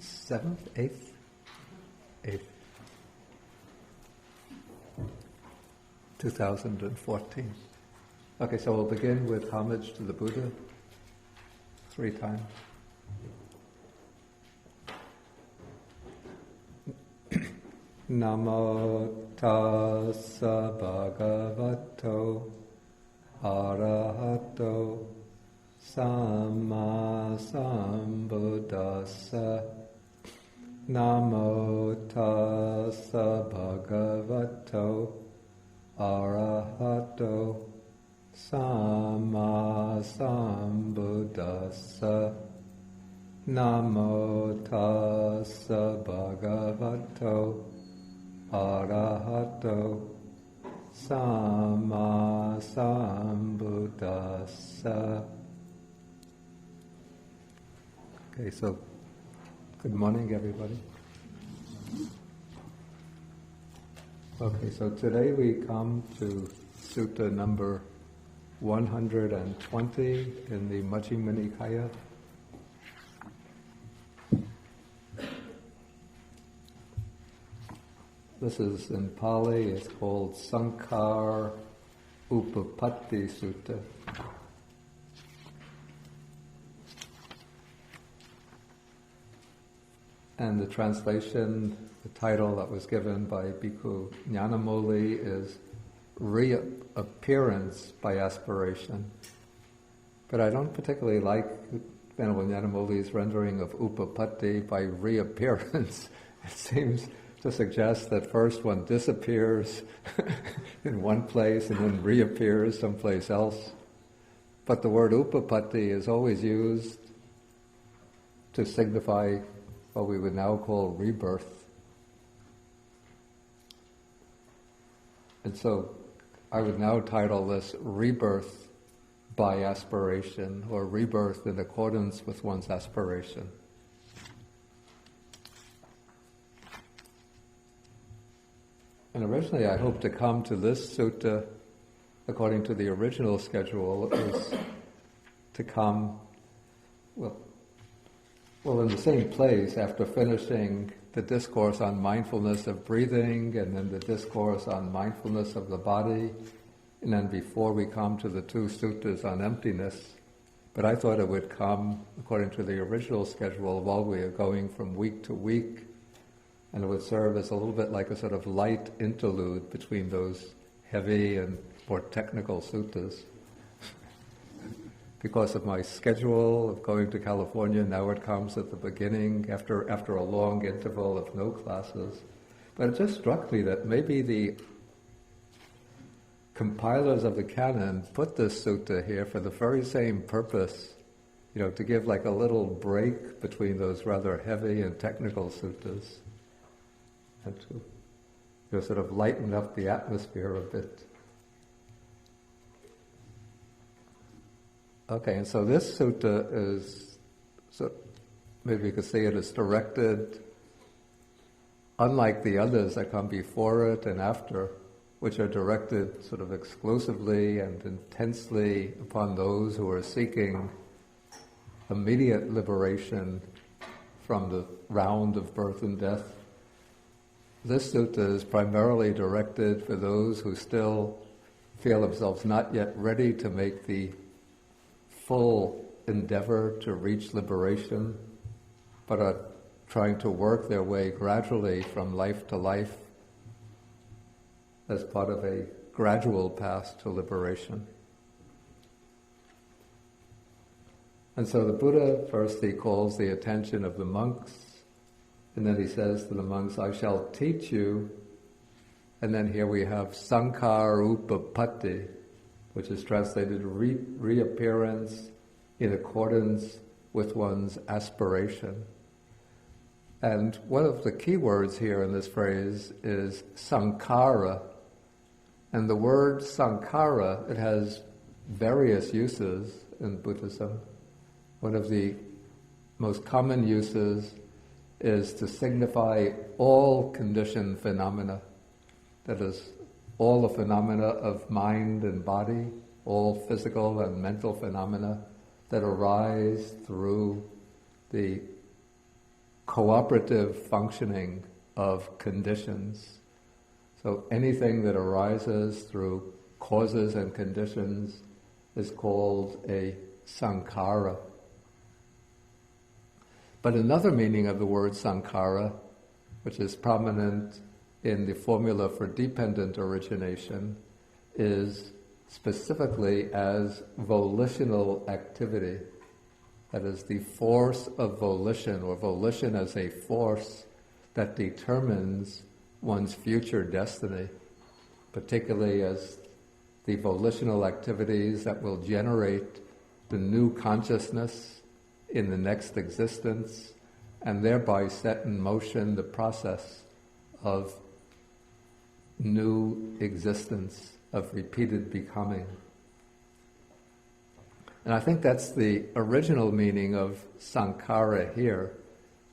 7th, 8th? 8th. 2014. Okay, so we'll begin with homage to the Buddha 3 times. Namo tassa bhagavato arahato samma sambuddhassa. Namo tassa bhagavato arahato samma sambuddhassa. Namo tassa bhagavato arahato samma sambuddhassa. Okay, so good morning, everybody. Okay, so today we come to Sutta number 120 in the Majjhima Nikāya. This is in Pali, it's called Sankharupapatti Sutta. And the translation, the title that was given by Bhikkhu Nyanamoli is Reappearance by Aspiration. But I don't particularly like Venerable Nyanamoli's rendering of Upapatti by reappearance. It seems to suggest that first one disappears in one place and then reappears someplace else. But the word upapatti is always used to signify what we would now call rebirth. And so I would now title this Rebirth by Aspiration, or Rebirth in accordance with one's aspiration. And originally I hoped to come to this sutta, according to the original schedule, it was to come, well, in the same place after finishing the discourse on mindfulness of breathing, and then the discourse on mindfulness of the body, and then before we come to the 2 suttas on emptiness. But I thought it would come, according to the original schedule, while we are going from week to week, and it would serve as a little bit like a sort of light interlude between those heavy and more technical suttas. Because of my schedule of going to California, now it comes at the beginning, after a long interval of no classes. But it just struck me that maybe the compilers of the canon put this sutta here for the very same purpose, to give like a little break between those rather heavy and technical suttas, and to sort of lighten up the atmosphere a bit. Okay, and so this sutta is, so maybe you could say it is directed, unlike the others that come before it and after, which are directed sort of exclusively and intensely upon those who are seeking immediate liberation from the round of birth and death. This sutta is primarily directed for those who still feel themselves not yet ready to make the full endeavor to reach liberation, but are trying to work their way gradually from life to life as part of a gradual path to liberation. And so the Buddha, first he calls the attention of the monks, and then he says to the monks, I shall teach you. And then here we have Sankharupapatti, which is translated reappearance in accordance with one's aspiration. And one of the key words here in this phrase is sankhara. And the word sankhara, it has various uses in Buddhism. One of the most common uses is to signify all conditioned phenomena. That is, all the phenomena of mind and body, all physical and mental phenomena that arise through the cooperative functioning of conditions. So anything that arises through causes and conditions is called a sankhara. But another meaning of the word sankhara, which is prominent in the formula for dependent origination, is specifically as volitional activity. That is the force of volition, or volition as a force that determines one's future destiny, particularly as the volitional activities that will generate the new consciousness in the next existence, and thereby set in motion the process of new existence, of repeated becoming. And I think that's the original meaning of sankhara here.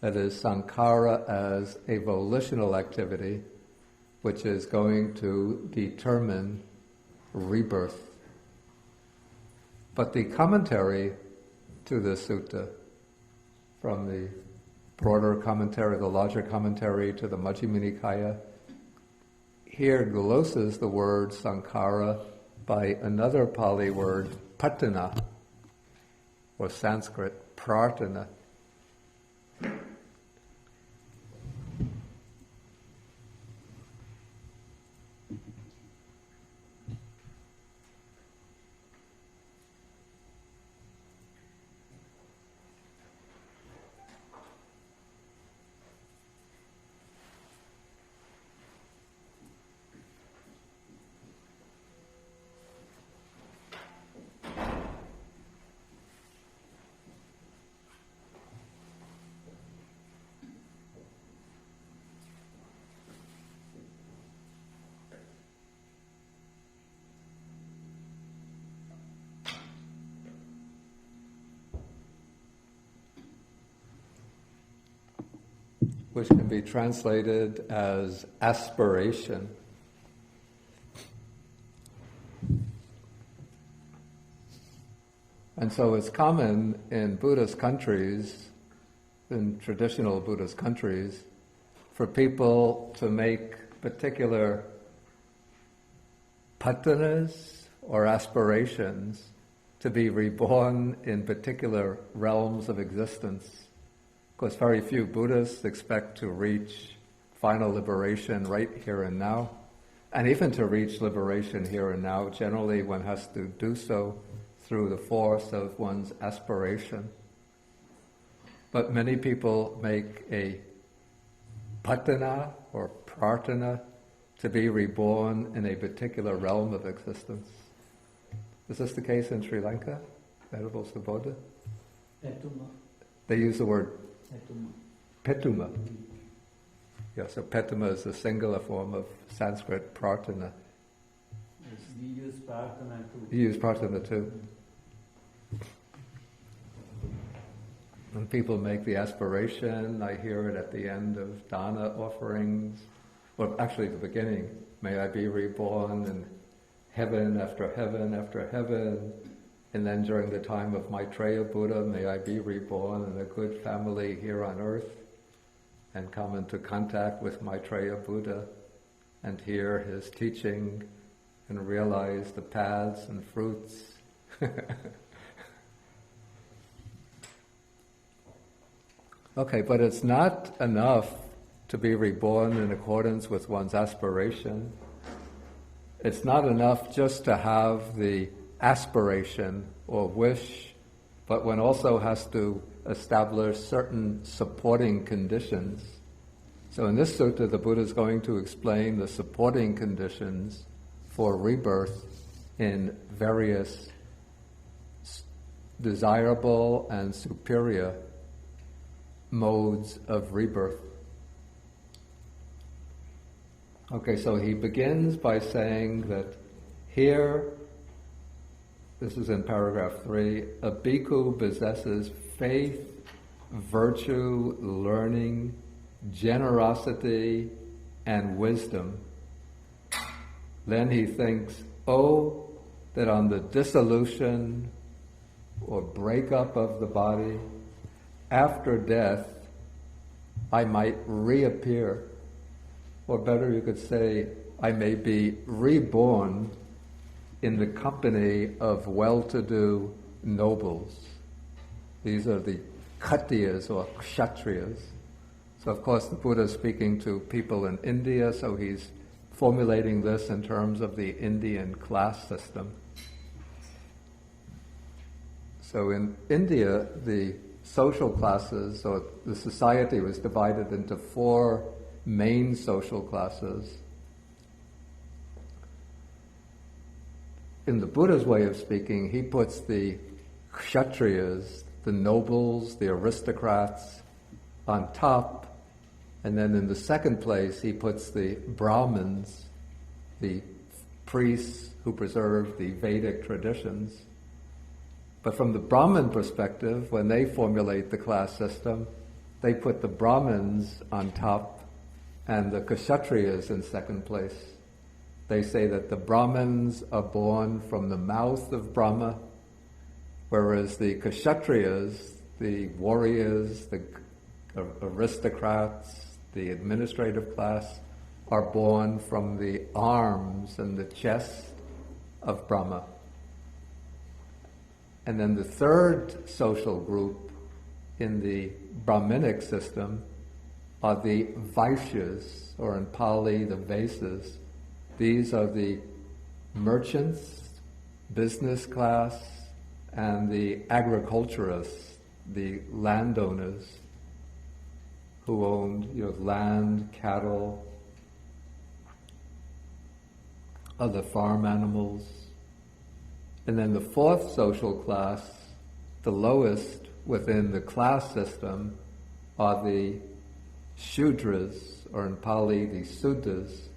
That is, sankhara as a volitional activity which is going to determine rebirth. But the commentary to the sutta, from the broader commentary, the larger commentary to the Majjhima Nikāya, here glosses the word sankhara by another Pali word, patana, or Sanskrit, prarthana. Which can be translated as aspiration. And so it's common in Buddhist countries, in traditional Buddhist countries, for people to make particular patanas or aspirations to be reborn in particular realms of existence. Of course, very few Buddhists expect to reach final liberation right here and now. And even to reach liberation here and now, generally one has to do so through the force of one's aspiration. But many people make a patana or prarthana to be reborn in a particular realm of existence. Is this the case in Sri Lanka, Venerable Subodha? Petuma. They use the word Petuma. petuma. Yeah, so petuma is the singular form of Sanskrit prarthana. Yes, we use prarthana too. You use prarthana too. When people make the aspiration, I hear it at the end of dana offerings, well, actually the beginning, may I be reborn in heaven after heaven after heaven. And then during the time of Maitreya Buddha, may I be reborn in a good family here on earth and come into contact with Maitreya Buddha and hear his teaching and realize the paths and fruits. Okay, but it's not enough to be reborn in accordance with one's aspiration. It's not enough just to have the aspiration or wish, but one also has to establish certain supporting conditions. So in this sutta, the Buddha is going to explain the supporting conditions for rebirth in various desirable and superior modes of rebirth. Okay, so he begins by saying that here, this is in paragraph 3, a bhikkhu possesses faith, virtue, learning, generosity, and wisdom. Then he thinks, oh, that on the dissolution or breakup of the body, after death, I might reappear, or better you could say, I may be reborn in the company of well-to-do nobles. These are the Khatiyas or Kshatriyas. So of course the Buddha is speaking to people in India, so he's formulating this in terms of the Indian class system. So in India, the social classes, or the society, was divided into 4 main social classes. In the Buddha's way of speaking, he puts the Kshatriyas, the nobles, the aristocrats, on top, and then in the second place he puts the Brahmins, the priests who preserve the Vedic traditions. But from the Brahmin perspective, when they formulate the class system, they put the Brahmins on top and the Kshatriyas in second place. They say that the Brahmins are born from the mouth of Brahma, whereas the Kshatriyas, the warriors, the aristocrats, the administrative class, are born from the arms and the chest of Brahma. And then the third social group in the Brahminic system are the Vaishyas, or in Pali, the Vasas. These are the merchants, business class, and the agriculturists, the landowners who owned land, cattle, other farm animals. And then the fourth social class, the lowest within the class system, are the Shudras, or in Pali, the Sudras.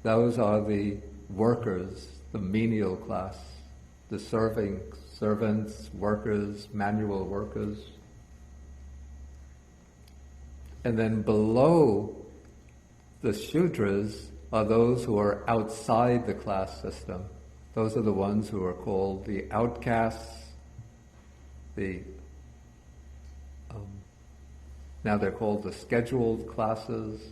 Those are the workers, the menial class, the servants, workers, manual workers. And then below the Shudras are those who are outside the class system. Those are the ones who are called the outcasts, now they're called the scheduled classes.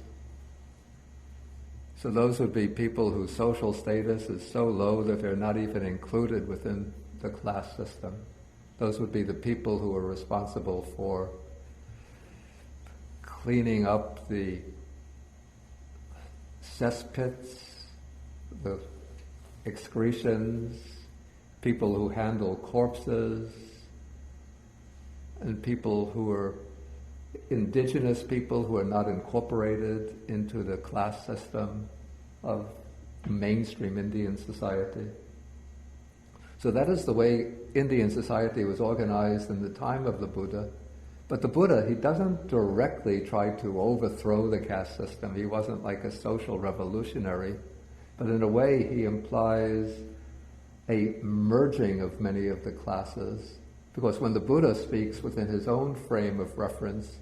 So those would be people whose social status is so low that they're not even included within the class system. Those would be the people who are responsible for cleaning up the cesspits, the excretions, people who handle corpses, and people who are indigenous people who are not incorporated into the class system of mainstream Indian society. So that is the way Indian society was organized in the time of the Buddha. But the Buddha, he doesn't directly try to overthrow the caste system. He wasn't like a social revolutionary. But in a way, he implies a merging of many of the classes. Because when the Buddha speaks within his own frame of reference,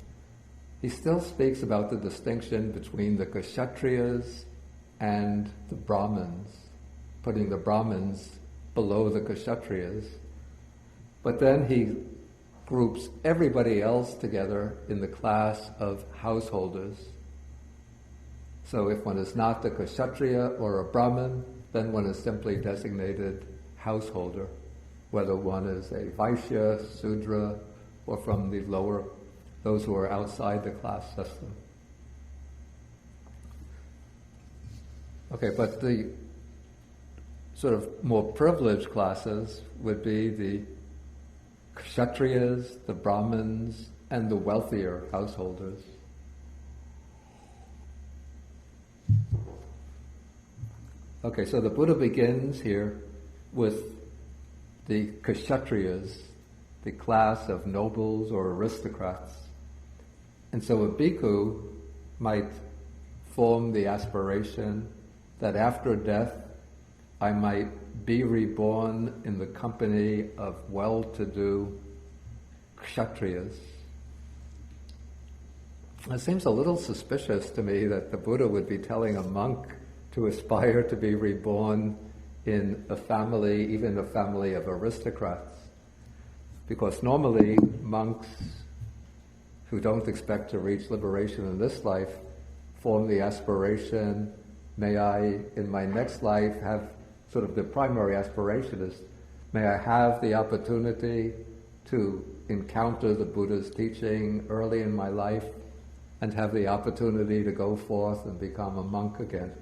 he still speaks about the distinction between the Kshatriyas and the Brahmins, putting the Brahmins below the Kshatriyas. But then he groups everybody else together in the class of householders. So if one is not a Kshatriya or a Brahmin, then one is simply designated householder, whether one is a Vaishya, Sudra, or from the lower, those who are outside the class system. Okay, but the sort of more privileged classes would be the Kshatriyas, the Brahmins, and the wealthier householders. Okay, so the Buddha begins here with the Kshatriyas, the class of nobles or aristocrats. And so a bhikkhu might form the aspiration that after death I might be reborn in the company of well-to-do Kshatriyas. It seems a little suspicious to me that the Buddha would be telling a monk to aspire to be reborn in a family, even a family of aristocrats. Because normally monks who don't expect to reach liberation in this life, form the aspiration, may I, in my next life, have sort of the primary aspiration is, may I have the opportunity to encounter the Buddha's teaching early in my life and have the opportunity to go forth and become a monk again.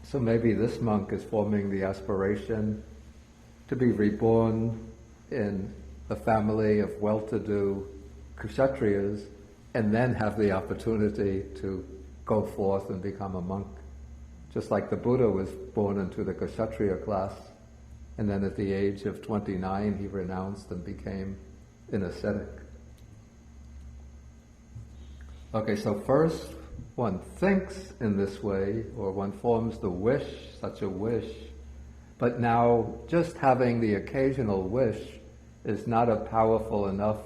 So maybe this monk is forming the aspiration to be reborn in a family of well-to-do kshatriyas and then have the opportunity to go forth and become a monk. Just like the Buddha was born into the kshatriya class, and then at the age of 29 he renounced and became an ascetic. Okay, so first one thinks in this way, or one forms the wish, such a wish, but now just having the occasional wish is not a powerful enough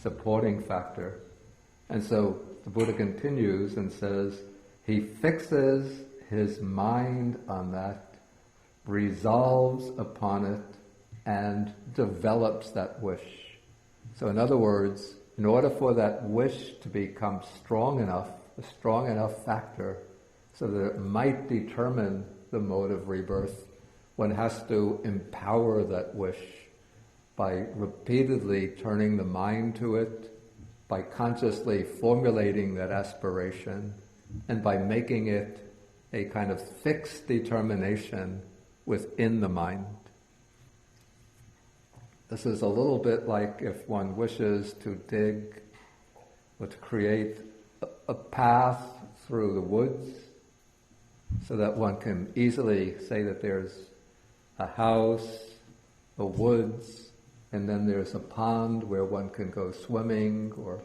supporting factor. And so the Buddha continues and says, he fixes his mind on that, resolves upon it, and develops that wish. So in other words, in order for that wish to become strong enough, a strong enough factor, so that it might determine the mode of rebirth, one has to empower that wish by repeatedly turning the mind to it, by consciously formulating that aspiration, and by making it a kind of fixed determination within the mind. This is a little bit like if one wishes to dig or to create a path through the woods so that one can easily say that there's a house, a woods, and then there's a pond where one can go swimming or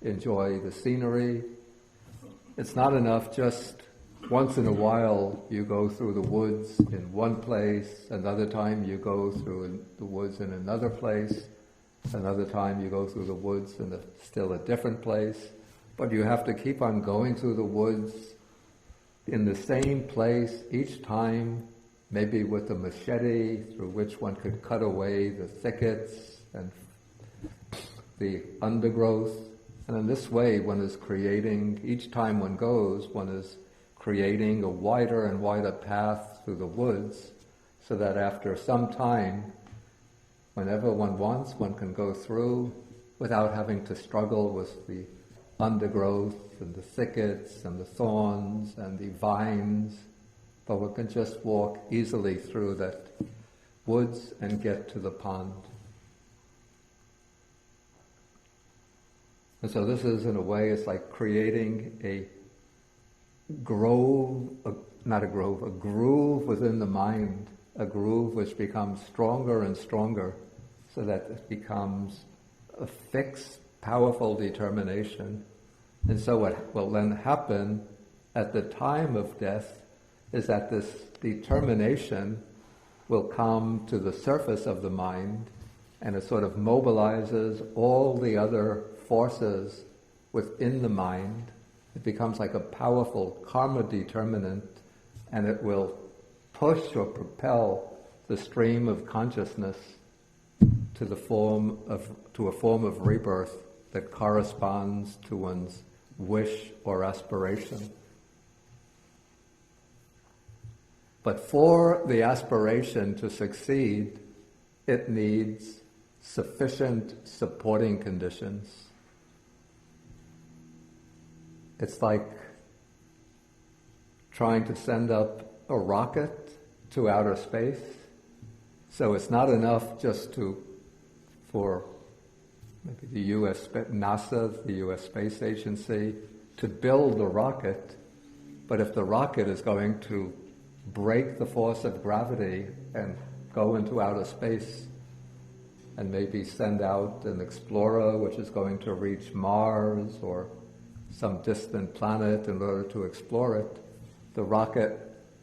enjoy the scenery. It's not enough just once in a while you go through the woods in one place, another time you go through the woods in another place, another time you go through the woods in still a different place. But you have to keep on going through the woods in the same place each time, maybe with a machete through which one could cut away the thickets and the undergrowth. And in this way, one is creating, each time one goes, one is creating a wider and wider path through the woods, so that after some time, whenever one wants, one can go through without having to struggle with the undergrowth and the thickets and the thorns and the vines, but one can just walk easily through that woods and get to the pond. And so this is, in a way, it's like creating a groove within the mind, a groove which becomes stronger and stronger, so that it becomes a fixed, powerful determination. And so what will then happen at the time of death is that this determination will come to the surface of the mind, and it sort of mobilizes all the other forces within the mind. It becomes like a powerful karma determinant, and it will push or propel the stream of consciousness to a form of rebirth that corresponds to one's wish or aspiration. But for the aspiration to succeed, it needs sufficient supporting conditions. It's like trying to send up a rocket to outer space. So it's not enough just for maybe the NASA, the US Space Agency, to build a rocket. But if the rocket is going to break the force of gravity and go into outer space and maybe send out an explorer which is going to reach Mars or some distant planet in order to explore it, the rocket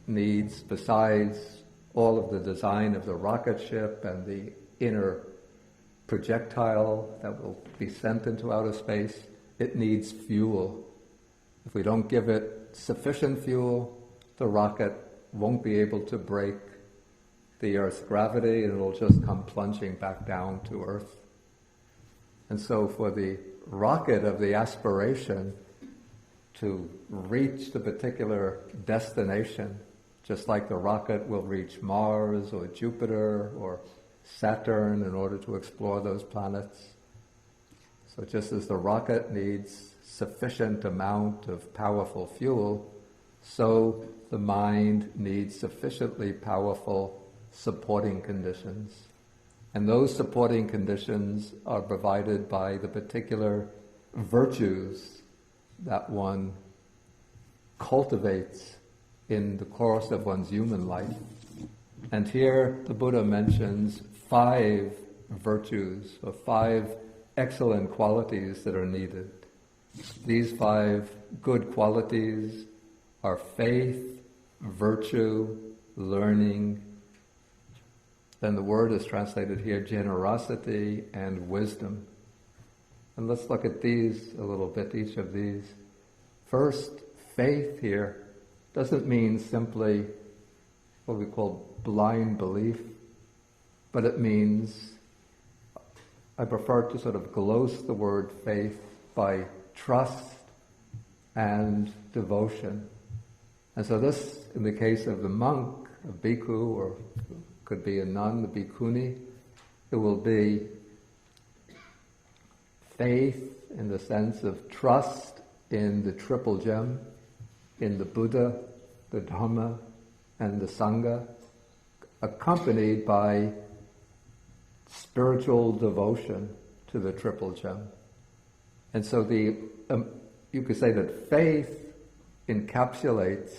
needs, besides all of the design of the rocket ship and the inner projectile that will be sent into outer space, it needs fuel. If we don't give it sufficient fuel, the rocket won't be able to break the Earth's gravity, and it'll just come plunging back down to Earth. And so for the rocket of the aspiration to reach the particular destination, just like the rocket will reach Mars or Jupiter or Saturn in order to explore those planets. So just as the rocket needs sufficient amount of powerful fuel, so the mind needs sufficiently powerful supporting conditions. And those supporting conditions are provided by the particular virtues that one cultivates in the course of one's human life. And here the Buddha mentions 5 virtues, or 5 excellent qualities that are needed. These 5 good qualities are faith, virtue, learning. Then the word is translated here, generosity and wisdom. And let's look at these a little bit, each of these. First, faith here doesn't mean simply what we call blind belief, but it means, I prefer to sort of gloss the word faith by trust and devotion. And so this, in the case of the monk, a bhikkhu, or could be a nun, the bhikkhuni, it will be faith in the sense of trust in the triple gem, in the Buddha, the Dharma, and the Sangha, accompanied by spiritual devotion to the triple gem. And so you could say that faith encapsulates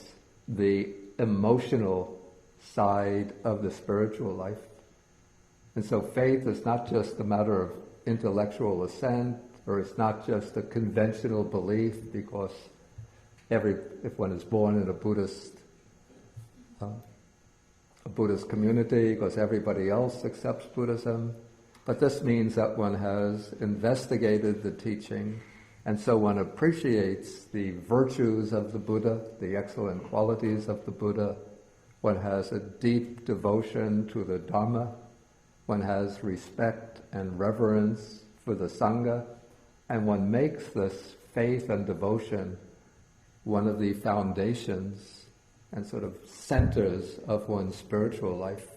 the emotional side of the spiritual life. And so faith is not just a matter of intellectual assent, or it's not just a conventional belief because if one is born in a Buddhist community, because everybody else accepts Buddhism. But this means that one has investigated the teaching, and so one appreciates the virtues of the Buddha, the excellent qualities of the Buddha. One has a deep devotion to the Dharma. One has respect and reverence for the Sangha, and one makes this faith and devotion one of the foundations and sort of centers of one's spiritual life.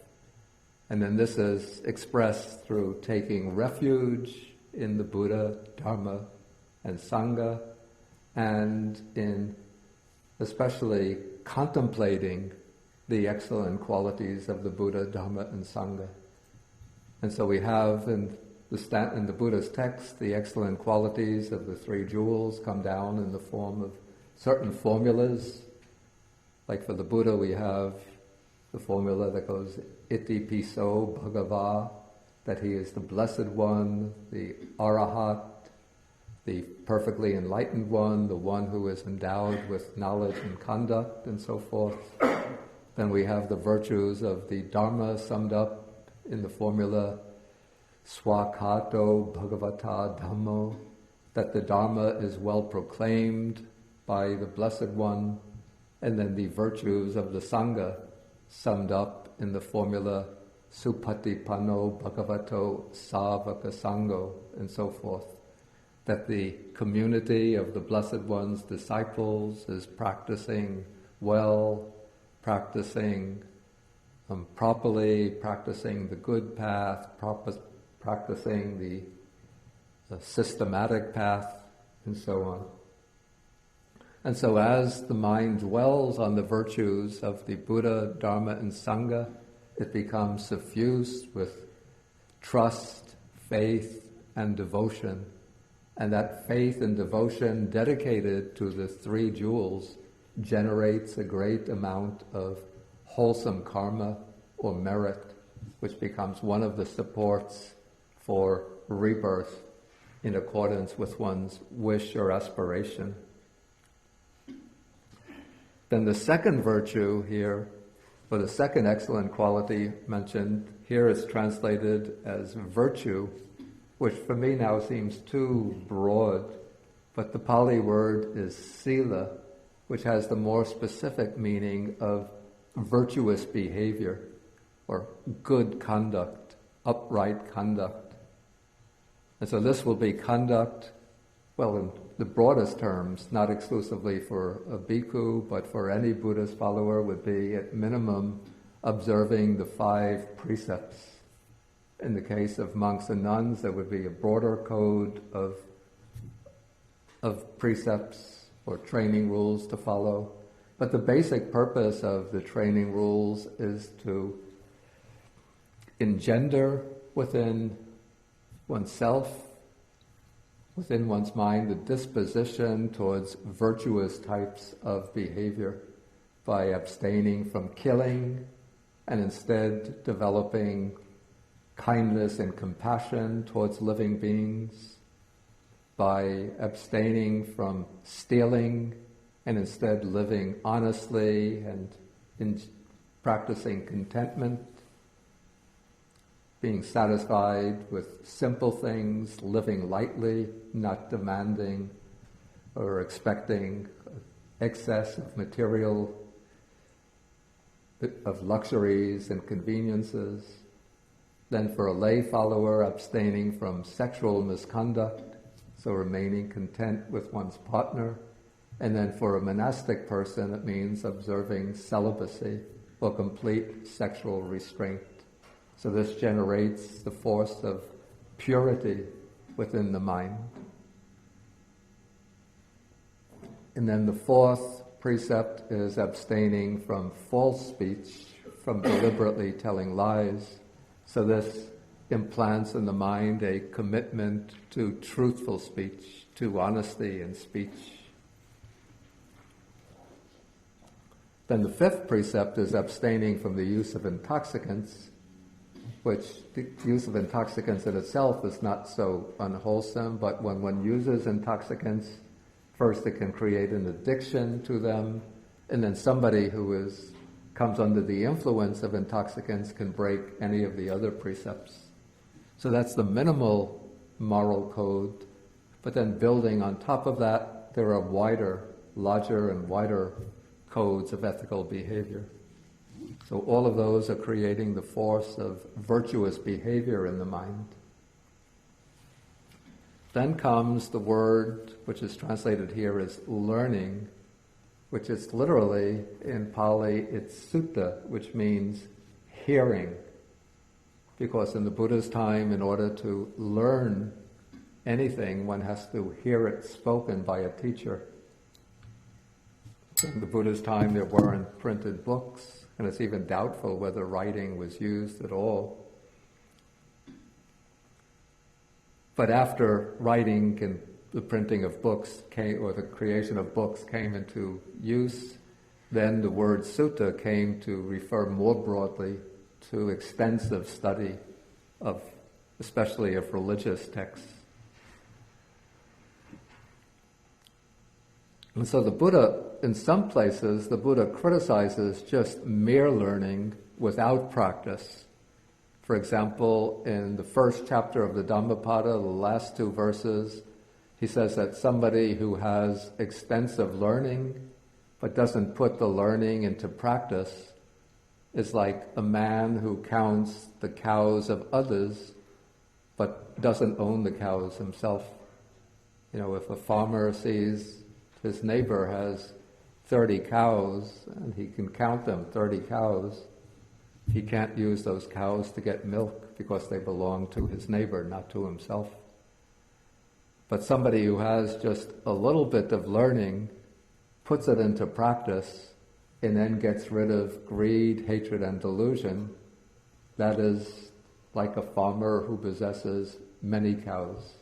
And then this is expressed through taking refuge in the Buddha, Dharma, and Sangha, and in especially contemplating the excellent qualities of the Buddha, Dharma, and Sangha. And so we have in the Buddha's text, the excellent qualities of the 3 jewels come down in the form of certain formulas. Like for the Buddha, we have the formula that goes iti piso bhagava, that he is the blessed one, the arahat, the perfectly enlightened one, the one who is endowed with knowledge and conduct, and so forth. Then we have the virtues of the Dharma summed up in the formula swakato bhagavata dhammo, that the Dharma is well proclaimed by the Blessed One, and then the virtues of the Sangha summed up in the formula supatipano bhagavato savaka sangho, and so forth, that the community of the Blessed One's disciples is practicing well, practicing properly, practicing the good path, practicing the systematic path, and so on. And so as the mind dwells on the virtues of the Buddha, Dharma, and Sangha, it becomes suffused with trust, faith, and devotion. And that faith and devotion dedicated to the 3 jewels generates a great amount of wholesome karma or merit, which becomes one of the supports for rebirth in accordance with one's wish or aspiration. Then the second virtue here, or the second excellent quality mentioned, here is translated as virtue, which for me now seems too broad, but the Pali word is sila, which has the more specific meaning of virtuous behavior. or good conduct, upright conduct. And so this will be conduct, well, in the broadest terms, not exclusively for a bhikkhu, but for any Buddhist follower, would be at minimum observing the 5 precepts. In the case of monks and nuns, there would be a broader code of precepts or training rules to follow. But the basic purpose of the training rules is to engender within oneself, within one's mind, the disposition towards virtuous types of behavior by abstaining from killing and instead developing kindness and compassion towards living beings, by abstaining from stealing and instead living honestly and in practicing contentment, being satisfied with simple things, living lightly, not demanding or expecting excess of material, of luxuries and conveniences. Then for a lay follower, abstaining from sexual misconduct, so remaining content with one's partner. And then for a monastic person, it means observing celibacy or complete sexual restraint. So this generates the force of purity within the mind. And then the 4th precept is abstaining from false speech, from deliberately telling lies. So this implants in the mind a commitment to truthful speech, to honesty in speech. Then the 5th precept is abstaining from the use of intoxicants, which the use of intoxicants in itself is not so unwholesome, but when one uses intoxicants, first it can create an addiction to them, and then somebody who comes under the influence of intoxicants can break any of the other precepts. So that's the minimal moral code, but then building on top of that, there are larger and wider codes of ethical behavior. So all of those are creating the force of virtuous behavior in the mind. Then comes the word, which is translated here as learning, which is literally, in Pali, it's sutta, which means hearing. Because in the Buddha's time, in order to learn anything, one has to hear it spoken by a teacher. In the Buddha's time, there weren't printed books, and it's even doubtful whether writing was used at all. But after writing and the printing of books came, or the creation of books came into use, then the word sutta came to refer more broadly to extensive study of, especially of religious texts. And so the Buddha, in some places, the Buddha criticizes just mere learning without practice. For example, in the first chapter of the Dhammapada, the last 2 verses, he says that somebody who has extensive learning but doesn't put the learning into practice is like a man who counts the cows of others but doesn't own the cows himself. You know, if a farmer sees his neighbor has 30 cows and he can count them, 30 cows, he can't use those cows to get milk because they belong to his neighbor, not to himself. But somebody who has just a little bit of learning, puts it into practice, and then gets rid of greed, hatred, and delusion, that is like a farmer who possesses many cows.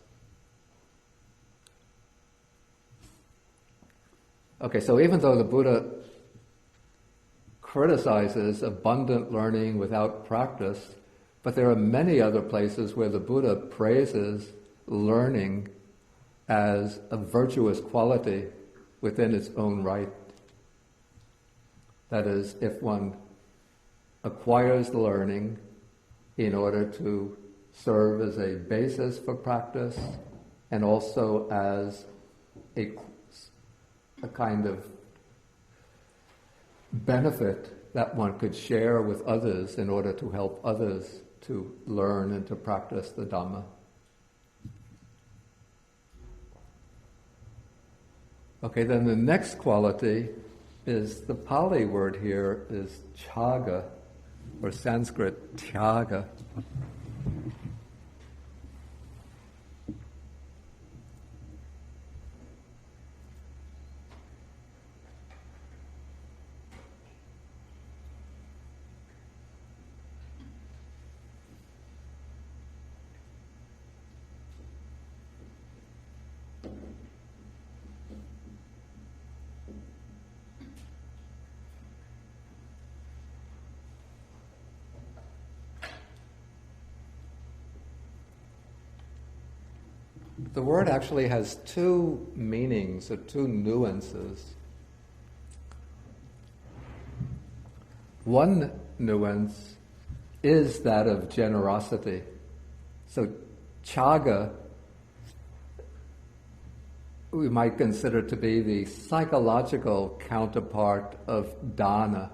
Okay, so even though the Buddha criticizes abundant learning without practice, but there are many other places where the Buddha praises learning as a virtuous quality within its own right. That is, if one acquires the learning in order to serve as a basis for practice and also as a kind of benefit that one could share with others in order to help others to learn and to practice the Dhamma. Okay, then the next quality is, the Pali word here is chaga, or Sanskrit tyaga. The word actually has two meanings, or two nuances. One nuance is that of generosity. So chaga we might consider to be the psychological counterpart of dana.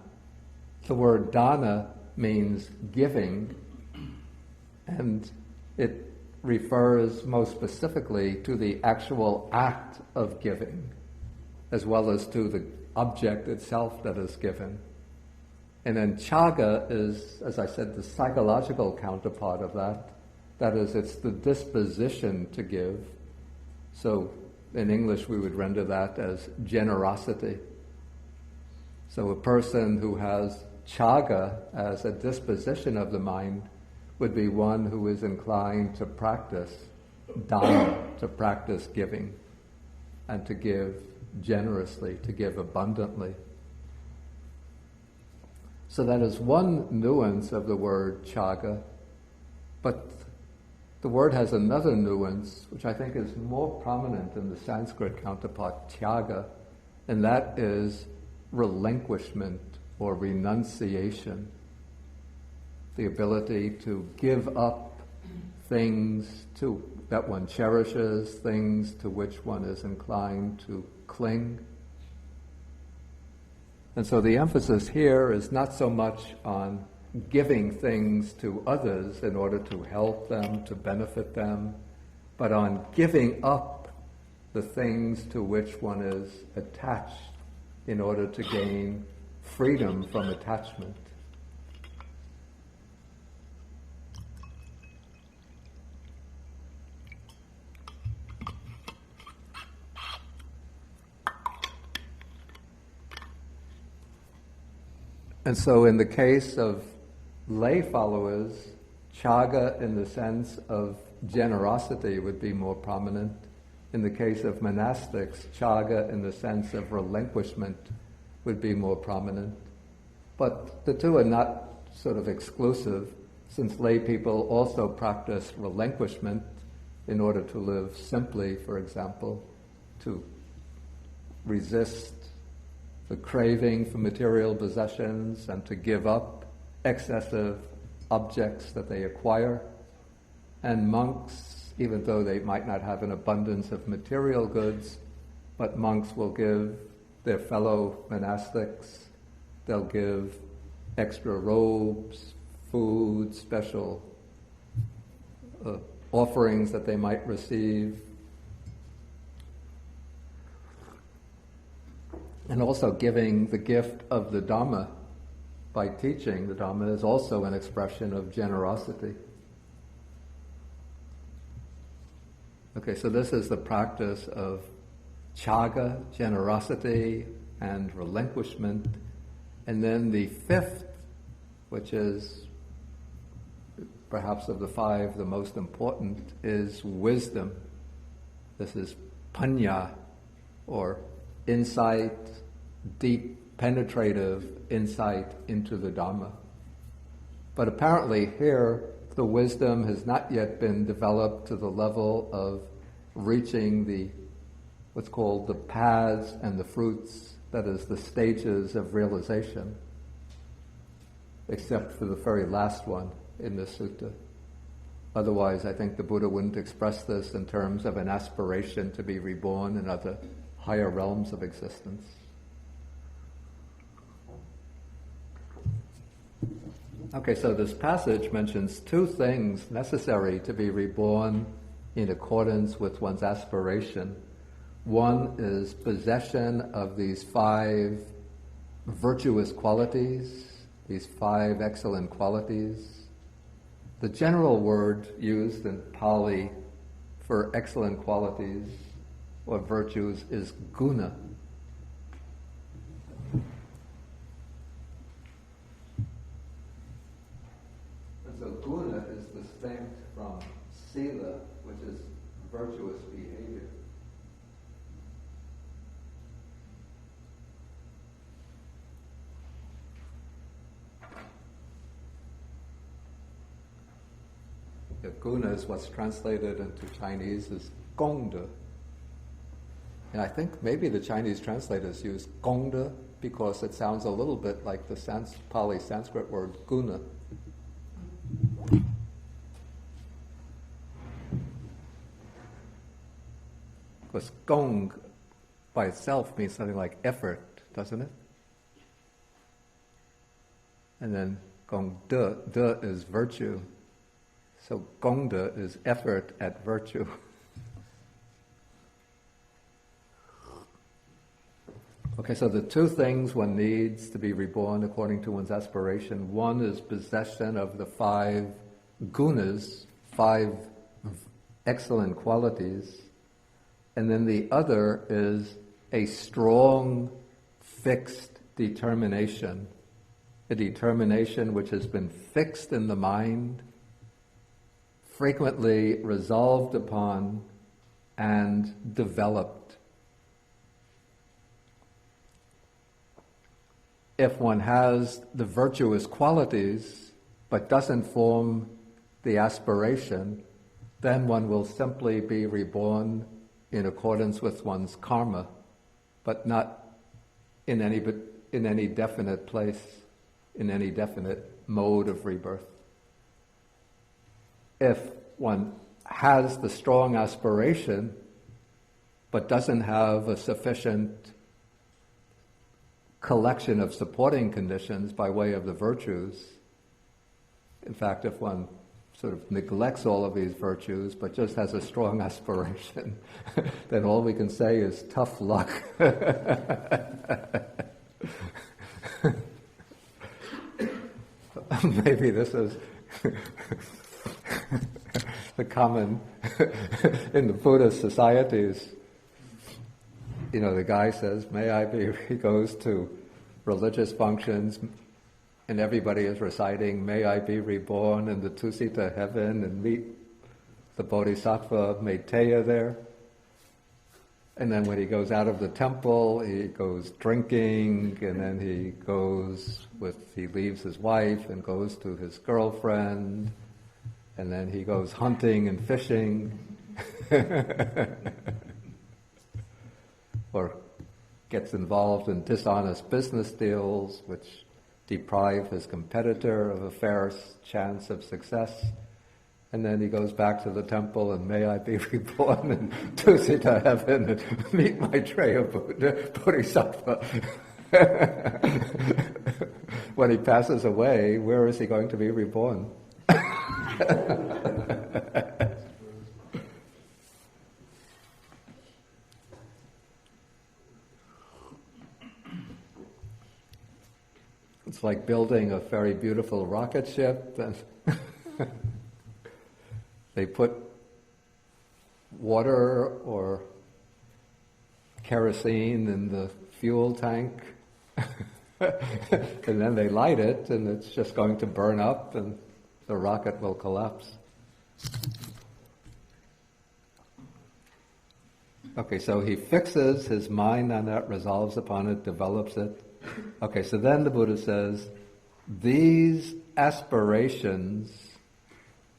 The word dana means giving, and it refers most specifically to the actual act of giving, as well as to the object itself that is given. And then chaga is, as I said, the psychological counterpart of that. That is, it's the disposition to give. So in English we would render that as generosity. So a person who has chaga as a disposition of the mind would be one who is inclined to practice dana, to practice giving, and to give generously, to give abundantly. So that is one nuance of the word chaga, but the word has another nuance, which I think is more prominent in the Sanskrit counterpart, tyaga, and that is relinquishment or renunciation. The ability to give up things that one cherishes, things to which one is inclined to cling. And so the emphasis here is not so much on giving things to others in order to help them, to benefit them, but on giving up the things to which one is attached in order to gain freedom from attachment. And so in the case of lay followers, chaga in the sense of generosity would be more prominent. In the case of monastics, chaga in the sense of relinquishment would be more prominent. But the two are not sort of exclusive, since lay people also practice relinquishment in order to live simply, for example, to resist the craving for material possessions and to give up excessive objects that they acquire. And monks, even though they might not have an abundance of material goods, but monks will give their fellow monastics, they'll give extra robes, food, special offerings that they might receive. And also giving the gift of the Dhamma by teaching the Dhamma is also an expression of generosity. Okay, so this is the practice of chaga, generosity, and relinquishment. And then the fifth, which is perhaps of the five the most important, is wisdom. This is panya, or insight, deep, penetrative insight into the Dhamma. But apparently here, the wisdom has not yet been developed to the level of reaching what's called the paths and the fruits, that is, the stages of realization, except for the very last one in this sutta. Otherwise, I think the Buddha wouldn't express this in terms of an aspiration to be reborn in other higher realms of existence. Okay, so this passage mentions two things necessary to be reborn in accordance with one's aspiration. One is possession of these 5 virtuous qualities, these 5 excellent qualities. The general word used in Pali for excellent qualities or virtues is guna. And so guna is distinct from sila, which is virtuous behavior. The guna is what's translated into Chinese as gongde. And I think maybe the Chinese translators use gongde because it sounds a little bit like the Pali Sanskrit word guna. Because gong by itself means something like effort, doesn't it? And then gongde, de is virtue. So gongde is effort at virtue. Okay, so the two things one needs to be reborn according to one's aspiration. One is possession of the 5 gunas, 5 excellent qualities. And then the other is a strong, fixed determination. A determination which has been fixed in the mind, frequently resolved upon, and developed. If one has the virtuous qualities but doesn't form the aspiration, then one will simply be reborn in accordance with one's karma, but not in any definite place, in any definite mode of rebirth. If one has the strong aspiration but doesn't have a sufficient collection of supporting conditions by way of the virtues, in fact, if one sort of neglects all of these virtues but just has a strong aspiration, then all we can say is tough luck. Maybe this is the common in the Buddhist societies. You know, the guy says, he goes to religious functions and everybody is reciting, may I be reborn in the Tusita heaven and meet the Bodhisattva Maitreya there. And then when he goes out of the temple, he goes drinking, and then he leaves his wife and goes to his girlfriend, and then he goes hunting and fishing, or gets involved in dishonest business deals, which deprive his competitor of a fair chance of success. And then he goes back to the temple and may I be reborn in Tusita heaven and meet Maitreya Bodhisattva. When he passes away, where is he going to be reborn? It's like building a very beautiful rocket ship and they put water or kerosene in the fuel tank and then they light it and it's just going to burn up and the rocket will collapse. Okay, so he fixes his mind on that, resolves upon it, develops it. Okay, so then the Buddha says, these aspirations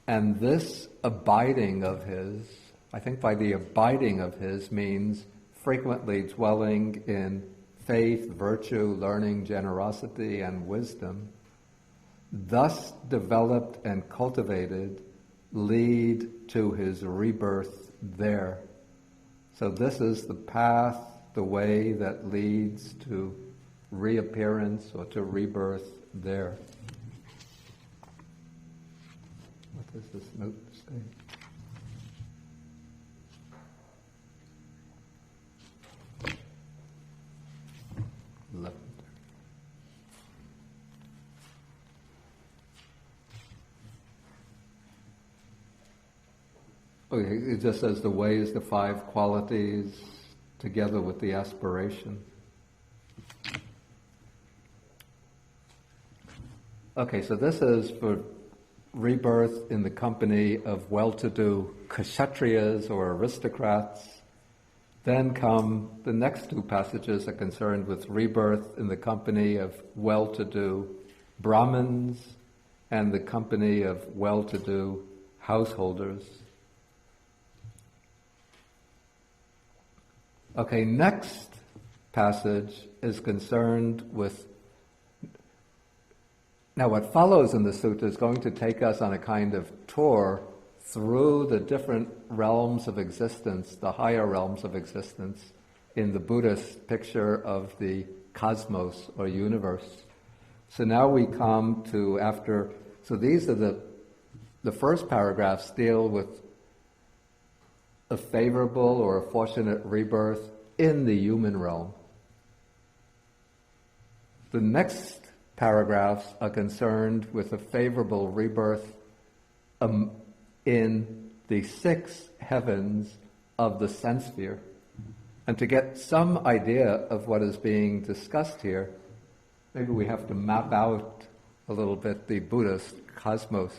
and this abiding of his, I think by the abiding of his means frequently dwelling in faith, virtue, learning, generosity, and wisdom, thus developed and cultivated, lead to his rebirth there. So this is the path, the way that leads to reappearance or to rebirth there. does this note say? Okay, it just says the way is the five qualities together with the aspiration. Okay, so this is for rebirth in the company of well-to-do kshatriyas or aristocrats. Then come the next two passages are concerned with rebirth in the company of well-to-do Brahmins and the company of well-to-do householders. Okay, next passage is concerned with... Now what follows in the sutta is going to take us on a kind of tour through the different realms of existence, the higher realms of existence, in the Buddhist picture of the cosmos or universe. So now we come to so these are the first paragraphs deal with a favorable or a fortunate rebirth in the human realm. The next paragraphs are concerned with a favorable rebirth in the 6 heavens of the sense sphere. And to get some idea of what is being discussed here, maybe we have to map out a little bit the Buddhist cosmos.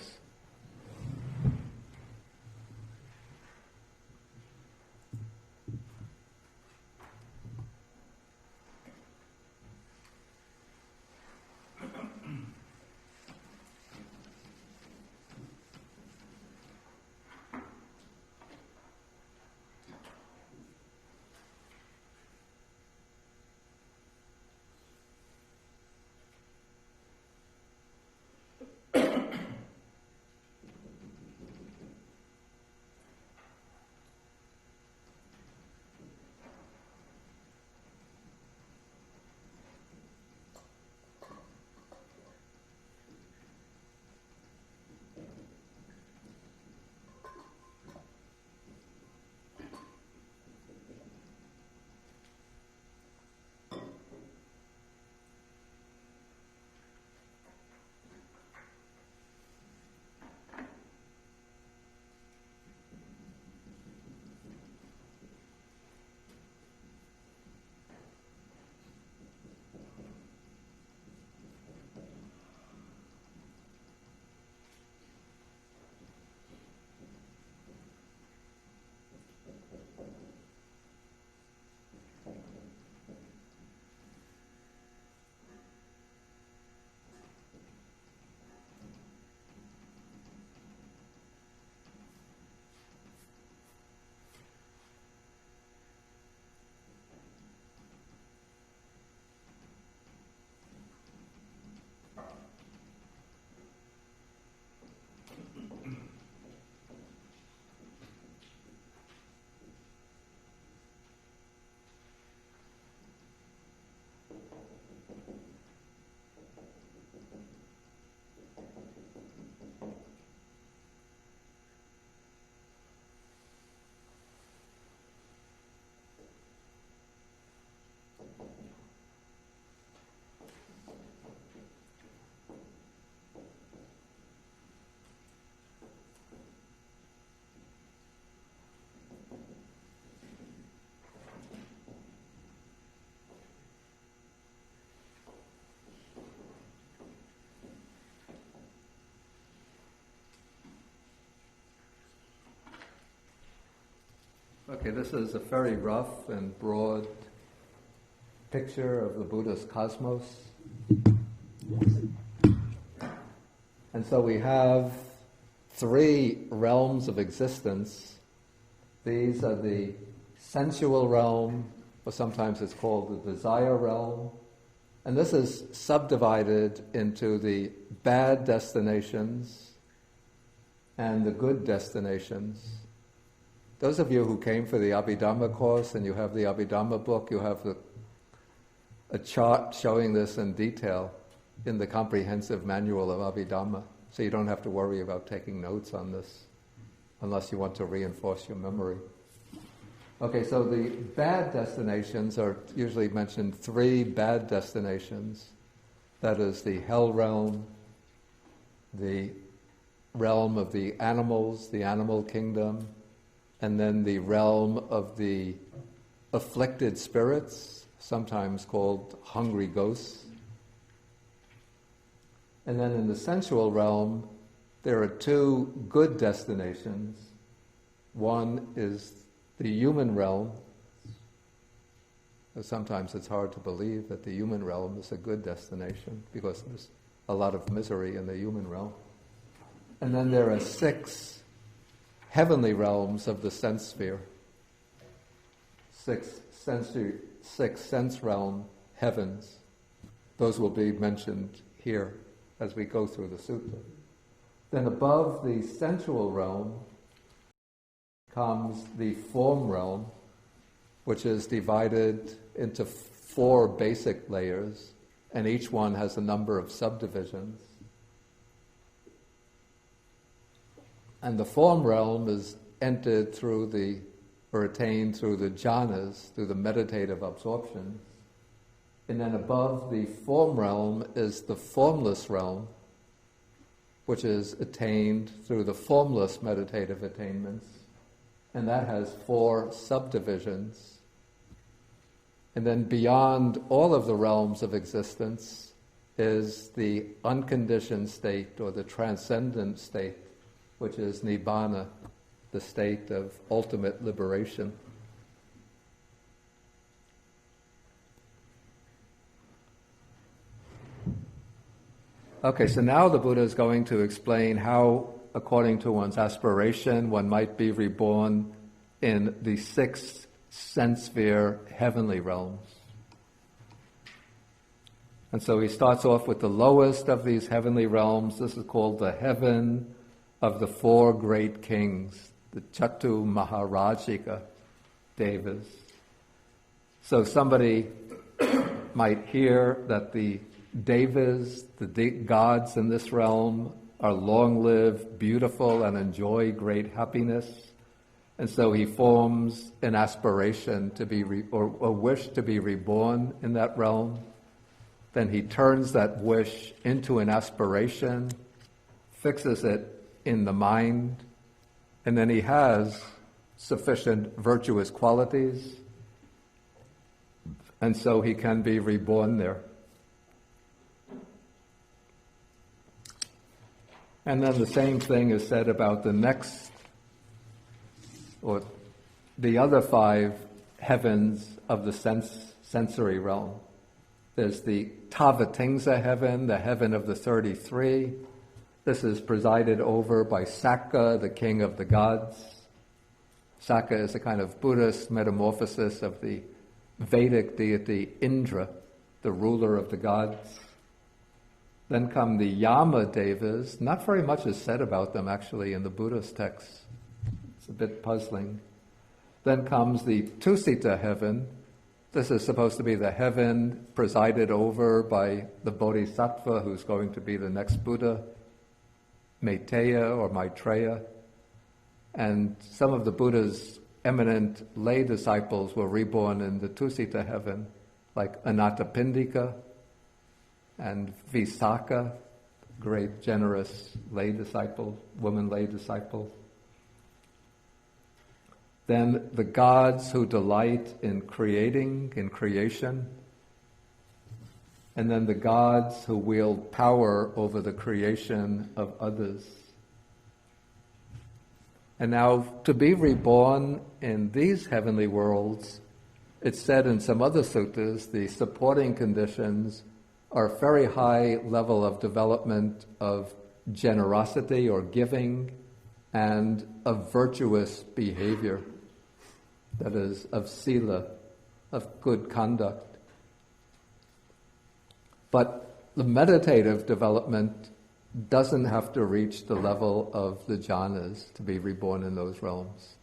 Okay, this is a very rough and broad picture of the Buddhist cosmos. And so we have 3 realms of existence. These are the sensual realm, or sometimes it's called the desire realm. And this is subdivided into the bad destinations and the good destinations. Those of you who came for the Abhidhamma course and you have the Abhidhamma book, you have a chart showing this in detail in the comprehensive manual of Abhidhamma. So you don't have to worry about taking notes on this unless you want to reinforce your memory. Okay, so the bad destinations are usually mentioned, 3 bad destinations. That is the hell realm, the realm of the animals, the animal kingdom, and then the realm of the afflicted spirits, sometimes called hungry ghosts. And then in the sensual realm, there are 2 good destinations. One is the human realm. Sometimes it's hard to believe that the human realm is a good destination because there's a lot of misery in the human realm. And then there are 6 heavenly realms of the sense sphere. 6 sense realm heavens. Those will be mentioned here as we go through the sutta. Then above the sensual realm comes the form realm, which is divided into 4 basic layers, and each one has a number of subdivisions. And the form realm is entered through or attained through the jhanas, through the meditative absorption. And then above the form realm is the formless realm, which is attained through the formless meditative attainments. And that has 4 subdivisions. And then beyond all of the realms of existence is the unconditioned state or the transcendent state, which is nibbana, the state of ultimate liberation. Okay, so now the Buddha is going to explain how, according to one's aspiration, one might be reborn in the 6 sense sphere heavenly realms. And so he starts off with the lowest of these heavenly realms. This is called the heaven of the 4 great kings, the Chatu Maharajika Devas. So somebody might hear that the Devas, the gods in this realm, are long-lived, beautiful, and enjoy great happiness. And so he forms an aspiration to be, or a wish to be reborn in that realm. Then he turns that wish into an aspiration, fixes it in the mind, and then he has sufficient virtuous qualities, and so he can be reborn there. And then the same thing is said about the next, or the other 5 heavens of the sensory realm. There's the Tavatimsa heaven, the heaven of the 33. This is presided over by Sakka, the king of the gods. Sakka is a kind of Buddhist metamorphosis of the Vedic deity Indra, the ruler of the gods. Then come the Yama Devas. Not very much is said about them actually in the Buddhist texts. It's a bit puzzling. Then comes the Tusita heaven. This is supposed to be the heaven presided over by the Bodhisattva who's going to be the next Buddha, Maitreya or Maitreya. And some of the Buddha's eminent lay disciples were reborn in the Tusita heaven, like Anathapindika and Visakha, great generous lay disciple, woman lay disciple. Then the gods who delight in creating, in creation. And then the gods who wield power over the creation of others. And now, to be reborn in these heavenly worlds, it's said in some other suttas, the supporting conditions are a very high level of development of generosity or giving and of virtuous behavior. That is, of sila, of good conduct. But the meditative development doesn't have to reach the level of the jhanas to be reborn in those realms.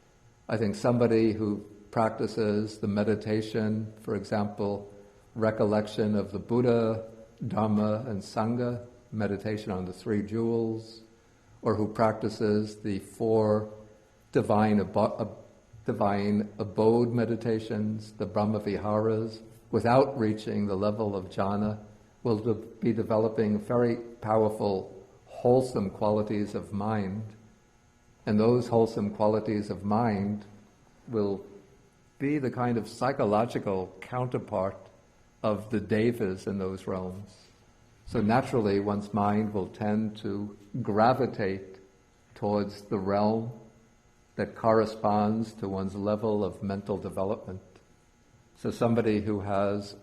I think somebody who practices the meditation, for example, recollection of the Buddha, Dharma, and Sangha, meditation on the 3 jewels, or who practices the 4 divine abode meditations, the Brahma Viharas, without reaching the level of jhana, will be developing very powerful, wholesome qualities of mind. And those wholesome qualities of mind will be the kind of psychological counterpart of the devas in those realms. So naturally, one's mind will tend to gravitate towards the realm that corresponds to one's level of mental development. So somebody who has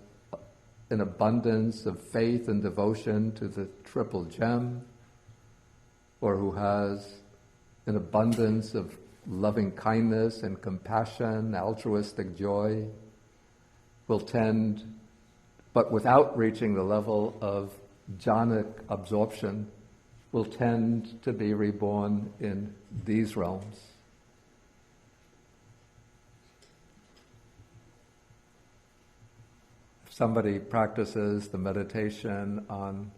an abundance of faith and devotion to the triple gem, or who has an abundance of loving kindness and compassion, altruistic joy, will tend, but without reaching the level of jhanic absorption, will tend to be reborn in these realms. If somebody practices the meditation on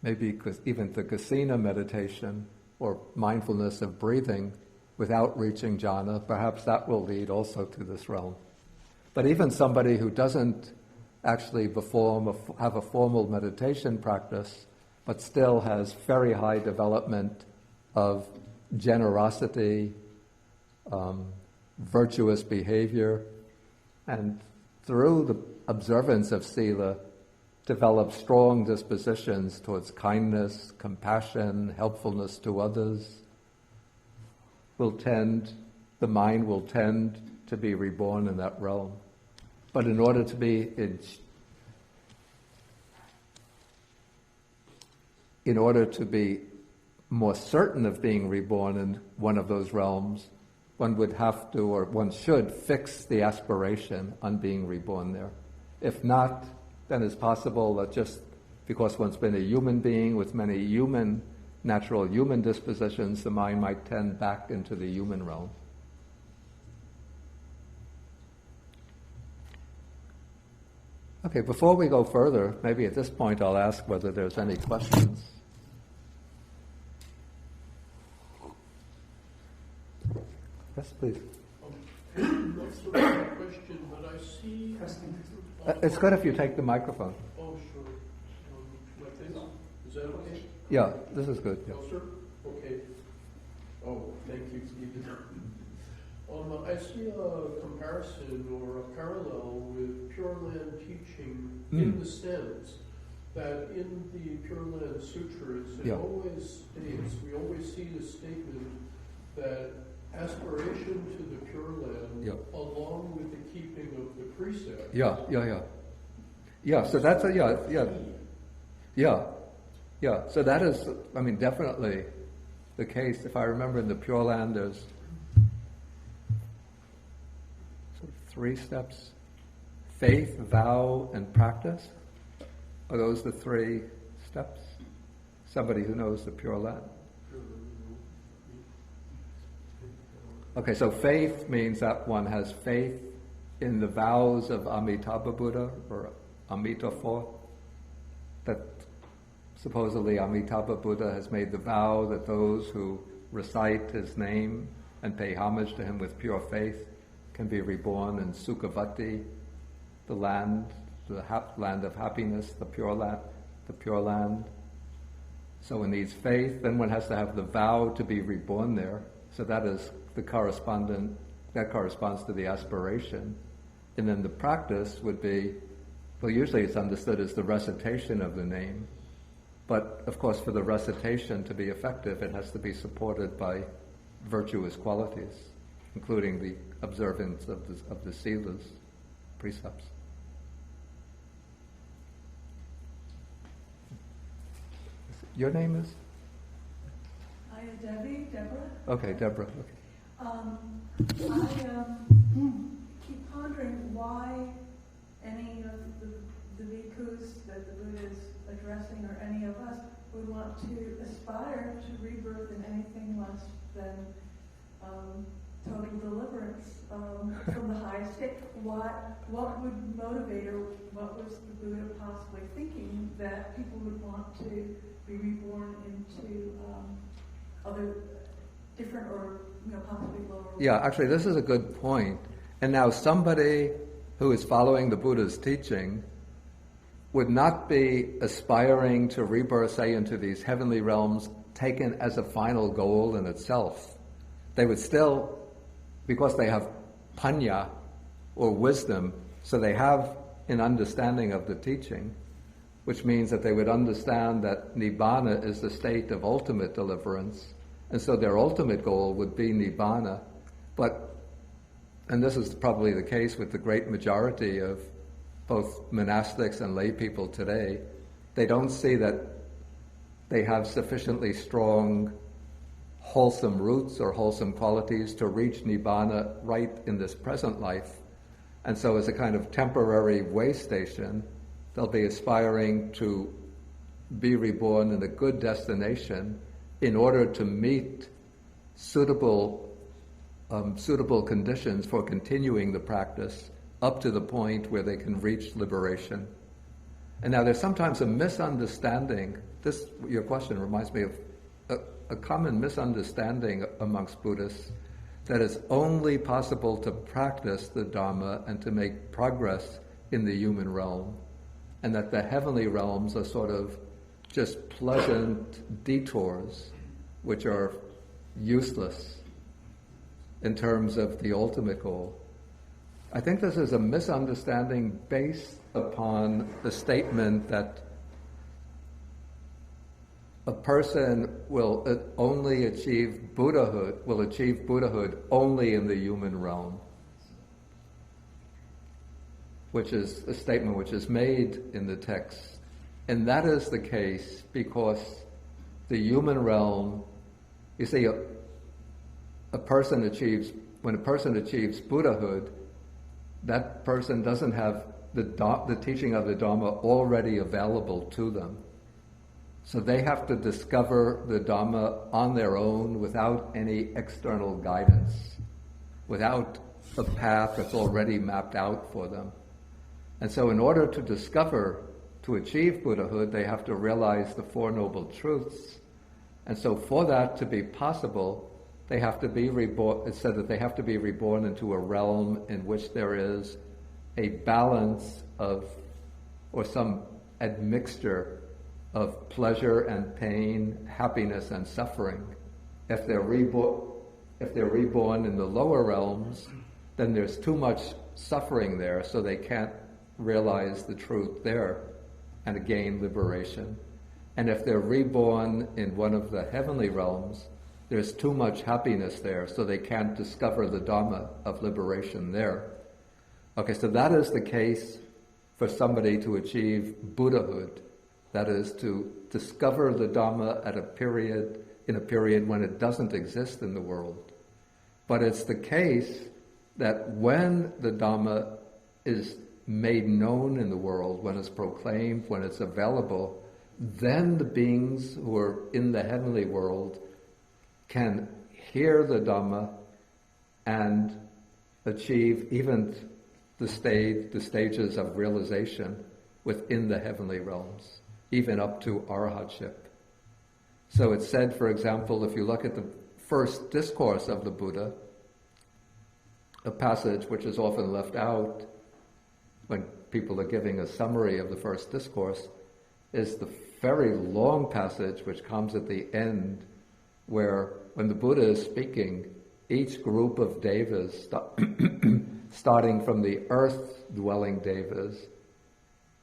maybe even the Kasina meditation or mindfulness of breathing without reaching jhana, perhaps that will lead also to this realm. But even somebody who doesn't actually have a formal meditation practice, but still has very high development of generosity, virtuous behavior, and through the observance of sila, develop strong dispositions towards kindness, compassion, helpfulness to others, the mind will tend to be reborn in that realm. But in order to be more certain of being reborn in one of those realms, one would have to, or one should, fix the aspiration on being reborn there. If not, then it's possible that just because one's been a human being with many natural human dispositions, the mind might tend back into the human realm. Okay, before we go further, maybe at this point I'll ask whether there's any questions. Yes, please. Not so much a question, but I see... It's good if you take the microphone. Oh, sure. Like this? Is that okay? Yeah, this is good. Yeah. Closer? Okay. Oh, thank you, Stephen. I see a comparison or a parallel with Pure Land teaching in the sense that in the Pure Land Sutras, it always states, we always see the statement that aspiration to the Pure Land along with the keeping of the precepts. Yeah, so that's so that is, definitely the case. If I remember in the Pure Land, there's sort of 3 steps: faith, vow, and practice. Are those the 3 steps? Somebody who knows the Pure Land. Okay, so faith means that one has faith in the vows of Amitabha Buddha, or Amitabha, that supposedly Amitabha Buddha has made the vow that those who recite his name and pay homage to him with pure faith can be reborn in Sukhavati, the land of happiness, the pure land. So one needs faith, then one has to have the vow to be reborn there. So that is that corresponds to the aspiration. And then the practice would be, well, usually it's understood as the recitation of the name. But of course, for the recitation to be effective, it has to be supported by virtuous qualities, including the observance of the silas, precepts. Your name is? I am Deborah. Okay, Deborah. Okay. I keep pondering why any of the bhikkhus that the Buddha is addressing, or any of us, would want to aspire to rebirth in anything less than total deliverance from the highest state. What would motivate, or what was the Buddha possibly thinking that people would want to be reborn into other different or possibly lower? Yeah, actually, this is a good point. And now somebody who is following the Buddha's teaching would not be aspiring to rebirth, say, into these heavenly realms taken as a final goal in itself. They would still, because they have panya, or wisdom, so they have an understanding of the teaching, which means that they would understand that Nibbana is the state of ultimate deliverance, and so their ultimate goal would be Nibbana. But, and this is probably the case with the great majority of both monastics and lay people today, they don't see that they have sufficiently strong, wholesome roots or wholesome qualities to reach Nibbana right in this present life. And so as a kind of temporary way station, they'll be aspiring to be reborn in a good destination in order to meet suitable conditions for continuing the practice up to the point where they can reach liberation. And now there's sometimes a misunderstanding. Your question reminds me of a common misunderstanding amongst Buddhists, that it's only possible to practice the Dharma and to make progress in the human realm, and that the heavenly realms are sort of just pleasant detours which are useless in terms of the ultimate goal. I think this is a misunderstanding based upon the statement that a person will only achieve Buddhahood only in the human realm, which is a statement which is made in the text. And that is the case because the human realm, you see, when a person achieves Buddhahood, that person doesn't have the teaching of the Dharma already available to them. So they have to discover the Dhamma on their own without any external guidance, without a path that's already mapped out for them. And so in order to achieve Buddhahood, they have to realize the Four Noble Truths. And so for that to be possible, they have to be reborn. It's said that they have to be reborn into a realm in which there is a balance of, or some admixture of pleasure and pain, happiness and suffering. If they're reborn in the lower realms, then there's too much suffering there, so they can't realize the truth there and gain liberation. And if they're reborn in one of the heavenly realms, there's too much happiness there, so they can't discover the Dhamma of liberation there. Okay, so that is the case for somebody to achieve Buddhahood. That is, to discover the Dhamma in a period when it doesn't exist in the world. But it's the case that when the Dhamma is made known in the world, when it's proclaimed, when it's available, then the beings who are in the heavenly world can hear the Dhamma and achieve even the stages of realization within the heavenly realms, even up to arhatship. So it's said, for example, if you look at the first discourse of the Buddha, a passage which is often left out when people are giving a summary of the first discourse, is the very long passage which comes at the end, where when the Buddha is speaking, each group of devas, starting from the earth-dwelling devas,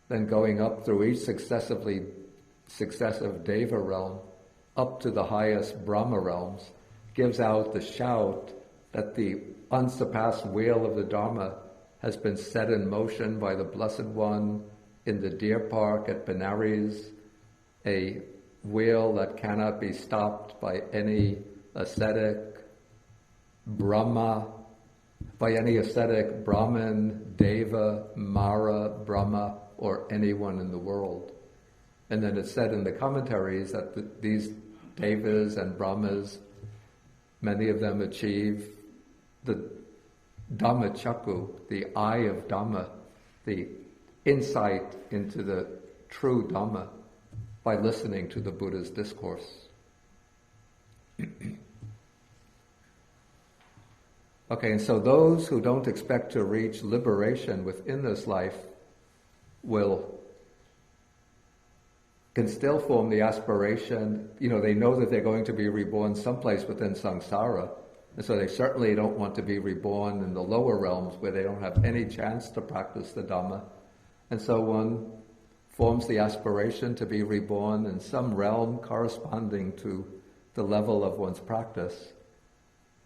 then going up through each successive Deva realm, up to the highest Brahma realms, gives out the shout that the unsurpassed wheel of the Dharma has been set in motion by the Blessed One in the deer park at Benares, a wheel that cannot be stopped by any ascetic Brahmin, Deva, Mara, Brahma, or anyone in the world. And then it's said in the commentaries that these Devas and Brahmas, many of them achieve the Dhamma Chakku, the eye of Dhamma, the insight into the true Dhamma by listening to the Buddha's discourse. Okay, and so those who don't expect to reach liberation within this life can still form the aspiration. They know that they're going to be reborn someplace within samsara, and so they certainly don't want to be reborn in the lower realms where they don't have any chance to practice the Dhamma. And so one forms the aspiration to be reborn in some realm corresponding to the level of one's practice,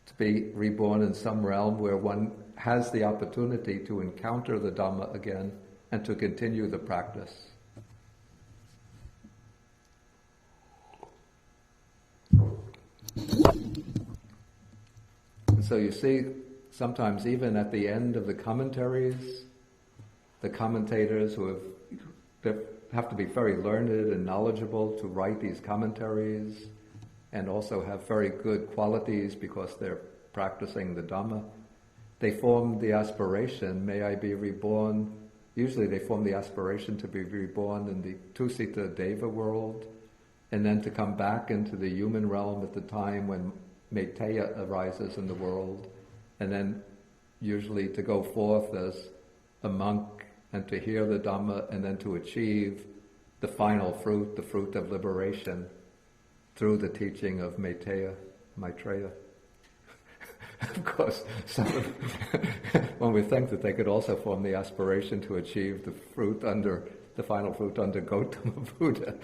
to be reborn in some realm where one has the opportunity to encounter the Dhamma again and to continue the practice. And so you see, sometimes even at the end of the commentaries, the commentators who have to be very learned and knowledgeable to write these commentaries, and also have very good qualities because they're practicing the Dhamma, they form the aspiration, may I be reborn. Usually they form the aspiration to be reborn in the Tusita Deva world, and then to come back into the human realm at the time when Metteyya arises in the world, and then usually to go forth as a monk and to hear the Dhamma, and then to achieve the final fruit, the fruit of liberation, through the teaching of Maitreya. Of course, one would think that they could also form the aspiration to achieve the final fruit under Gautama Buddha.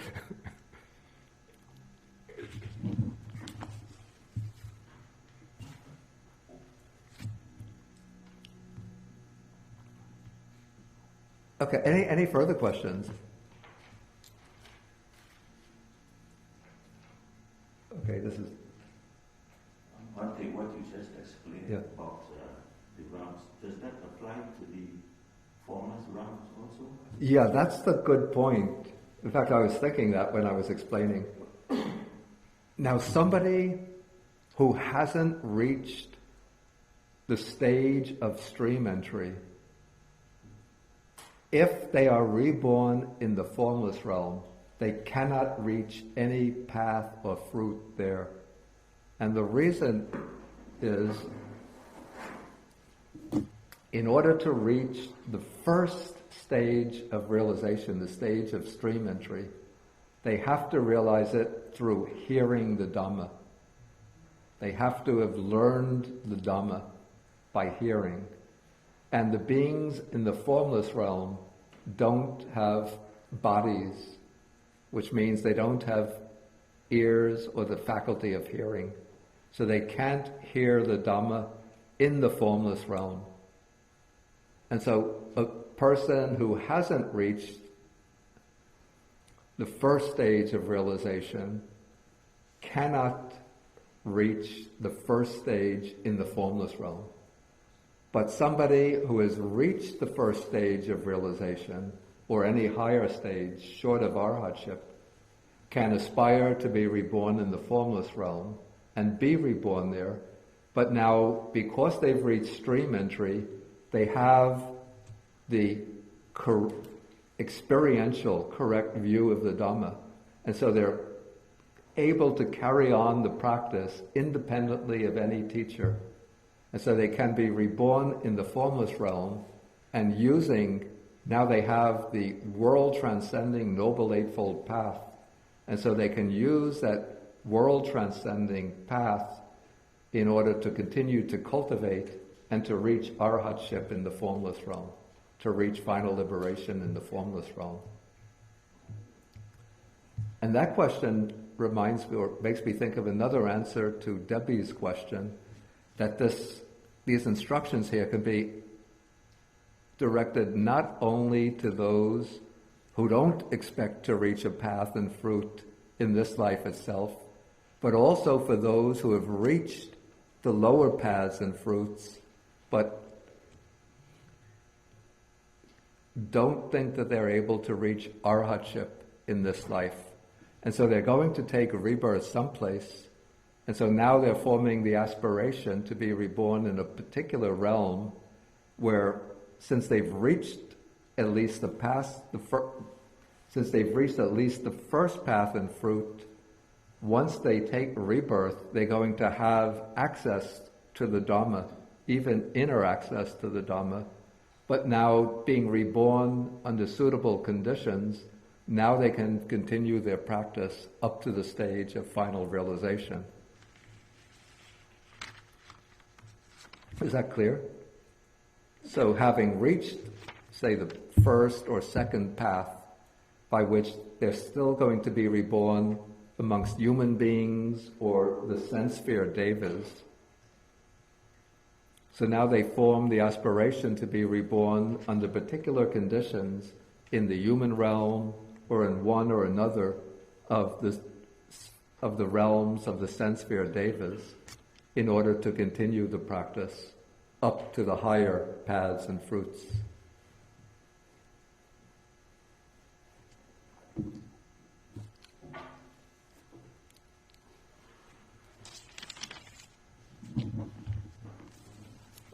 Okay, any further questions? Okay, this is... One thing, what you just explained about the realms, does that apply to the formless realms also? Yeah, that's the good point. In fact, I was thinking that when I was explaining. Now, somebody who hasn't reached the stage of stream entry, if they are reborn in the formless realm, they cannot reach any path or fruit there. And the reason is, in order to reach the first stage of realization, the stage of stream entry, they have to realize it through hearing the Dhamma. They have to have learned the Dhamma by hearing. And the beings in the formless realm don't have bodies, which means they don't have ears or the faculty of hearing. So they can't hear the Dhamma in the formless realm. And so a person who hasn't reached the first stage of realization cannot reach the first stage in the formless realm. But somebody who has reached the first stage of realization, or any higher stage short of arhatship, can aspire to be reborn in the formless realm and be reborn there. But now, because they've reached stream entry, they have the experiential correct view of the Dhamma. And so they're able to carry on the practice independently of any teacher. And so they can be reborn in the formless realm, and now they have the world-transcending Noble Eightfold Path. And so they can use that world-transcending path in order to continue to cultivate and to reach arhatship in the formless realm, to reach final liberation in the formless realm. And that question reminds me, or makes me think of another answer to Debbie's question, that these instructions here can be directed not only to those who don't expect to reach a path and fruit in this life itself, but also for those who have reached the lower paths and fruits, but don't think that they're able to reach arhatship in this life. And so they're going to take rebirth someplace, And so now they're forming the aspiration to be reborn in a particular realm where, since they've reached at least the first path and fruit, once they take rebirth, they're going to have access to the Dhamma, even inner access to the Dhamma. But now, being reborn under suitable conditions, now they can continue their practice up to the stage of final realization. Is that clear? So having reached, say, the first or second path, by which they're still going to be reborn amongst human beings or the sense sphere devas. So now they form the aspiration to be reborn under particular conditions in the human realm or in one or another of the realms of the sense sphere devas, in order to continue the practice up to the higher paths and fruits.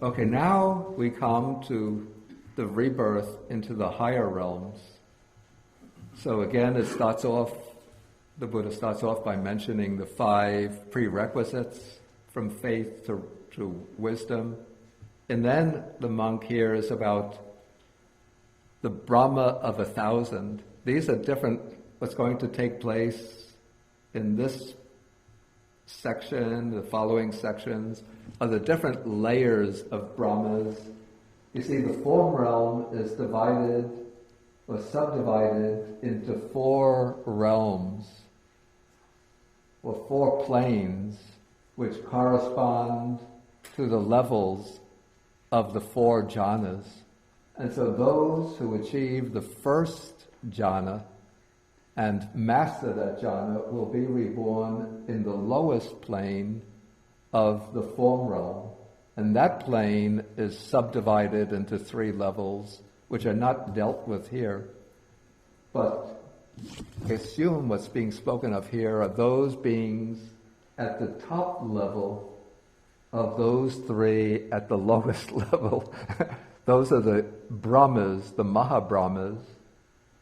Okay, now we come to the rebirth into the higher realms. So again, the Buddha starts off by mentioning the 5 prerequisites from faith to wisdom. And then the monk hears about the Brahma of 1,000. These are different, what's going to take place in this section, the following sections, are the different layers of Brahmas. You see, the form realm is divided or subdivided into 4 realms, or 4 planes, which correspond to the levels of the 4 jhanas. And so those who achieve the first jhana and master that jhana will be reborn in the lowest plane of the form realm. And that plane is subdivided into 3 levels, which are not dealt with here. But I assume what's being spoken of here are those beings at the top level of those 3 at the lowest level. Those are the Brahmas, the Mahabrahmas.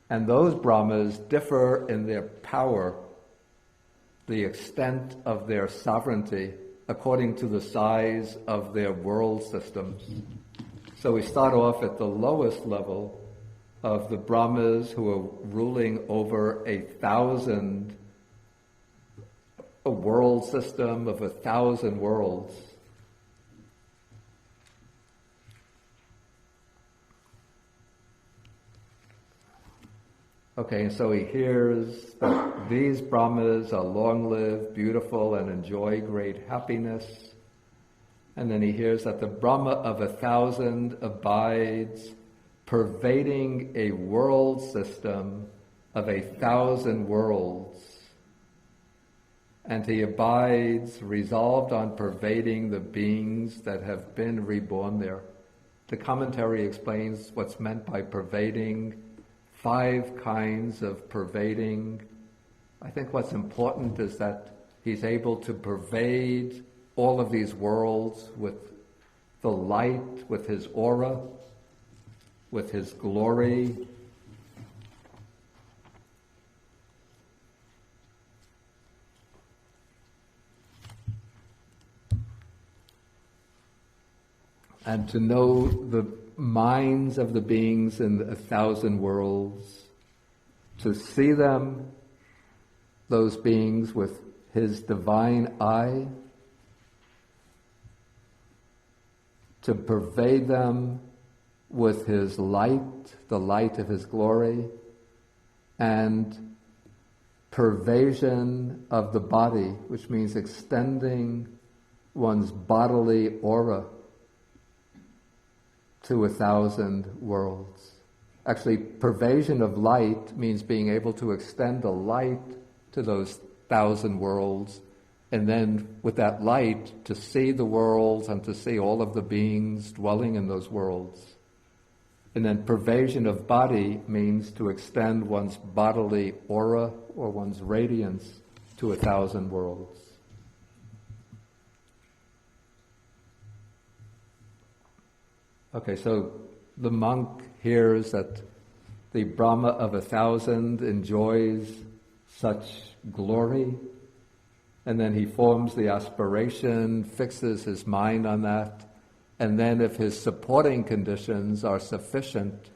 And those Brahmas differ in their power, the extent of their sovereignty, according to the size of their world systems. So we start off at the lowest level of the Brahmas who are ruling over a world system of 1,000 worlds. Okay, so he hears that these Brahmas are long-lived, beautiful, and enjoy great happiness. And then he hears that the Brahma of 1,000 abides, pervading a world system of 1,000 worlds. And he abides, resolved on pervading the beings that have been reborn there. The commentary explains what's meant by pervading, 5 kinds of pervading. I think what's important is that he's able to pervade all of these worlds with the light, with his aura, with his glory. And to know the minds of the beings in 1,000 worlds, to see them, those beings, with his divine eye, to pervade them with his light, the light of his glory, and pervasion of the body, which means extending one's bodily aura to 1,000 worlds. Actually, pervasion of light means being able to extend the light to those 1,000 worlds, and then with that light to see the worlds and to see all of the beings dwelling in those worlds. And then pervasion of body means to extend one's bodily aura or one's radiance to 1,000 worlds. Okay, so the monk hears that the Brahma of 1,000 enjoys such glory, and then he forms the aspiration, fixes his mind on that, and then if his supporting conditions are sufficient,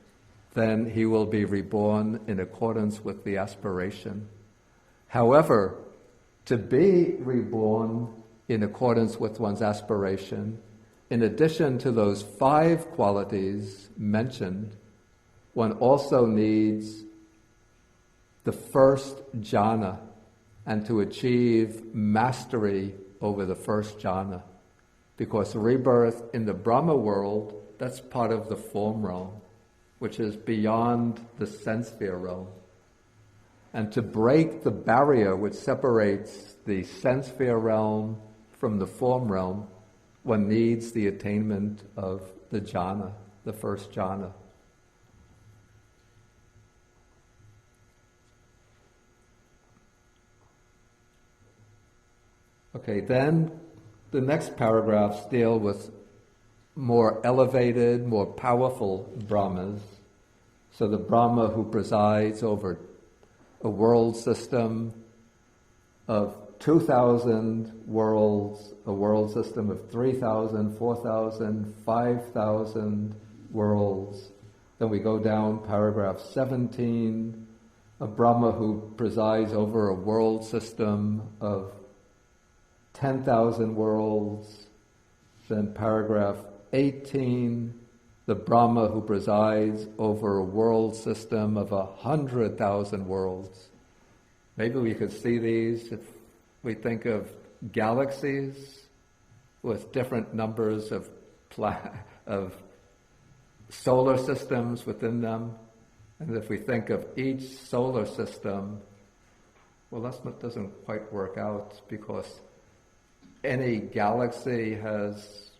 then he will be reborn in accordance with the aspiration. However, to be reborn in accordance with one's aspiration, in addition to those 5 qualities mentioned, one also needs the first jhana, and to achieve mastery over the first jhana. Because rebirth in the Brahma world, that's part of the form realm, which is beyond the sense sphere realm. And to break the barrier which separates the sense sphere realm from the form realm, one needs the attainment of the jhana, the first jhana. Okay, then the next paragraphs deal with more elevated, more powerful Brahmas. So the Brahma who presides over a world system of 2,000 worlds, a world system of 3,000, 4,000, 5,000 worlds. Then we go down paragraph 17, a Brahma who presides over a world system of 10,000 worlds. Then paragraph 18, the Brahma who presides over a world system of 100,000 worlds. Maybe we could see these if we think of galaxies with different numbers of solar systems within them. And if we think of each solar system, well, that doesn't quite work out, because any galaxy has,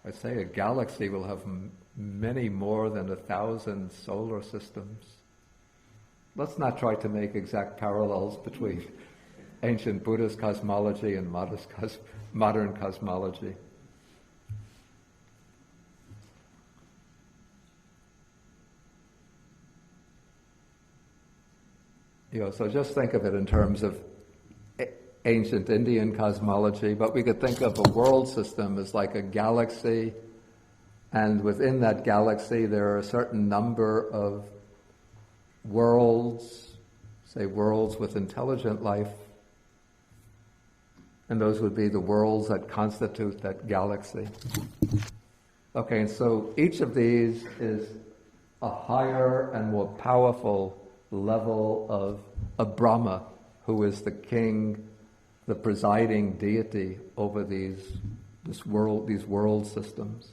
I'd say a galaxy will have many more than 1,000 solar systems. Let's not try to make exact parallels between ancient Buddhist cosmology and modern cosmology. So just think of it in terms of ancient Indian cosmology, but we could think of a world system as like a galaxy, and within that galaxy there are a certain number of worlds, say worlds with intelligent life, and those would be the worlds that constitute that galaxy. Okay, and so each of these is a higher and more powerful level of a Brahma, who is the king, the presiding deity over these world systems.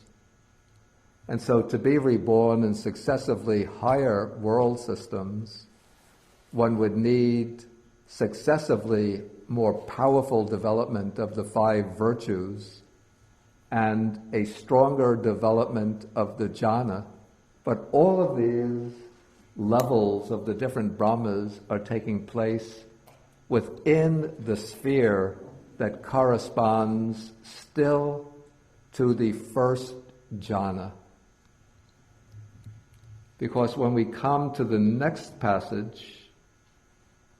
And so to be reborn in successively higher world systems, one would need successively more powerful development of the 5 virtues and a stronger development of the jhana. But all of these levels of the different Brahmas are taking place within the sphere that corresponds still to the first jhana. Because when we come to the next passage,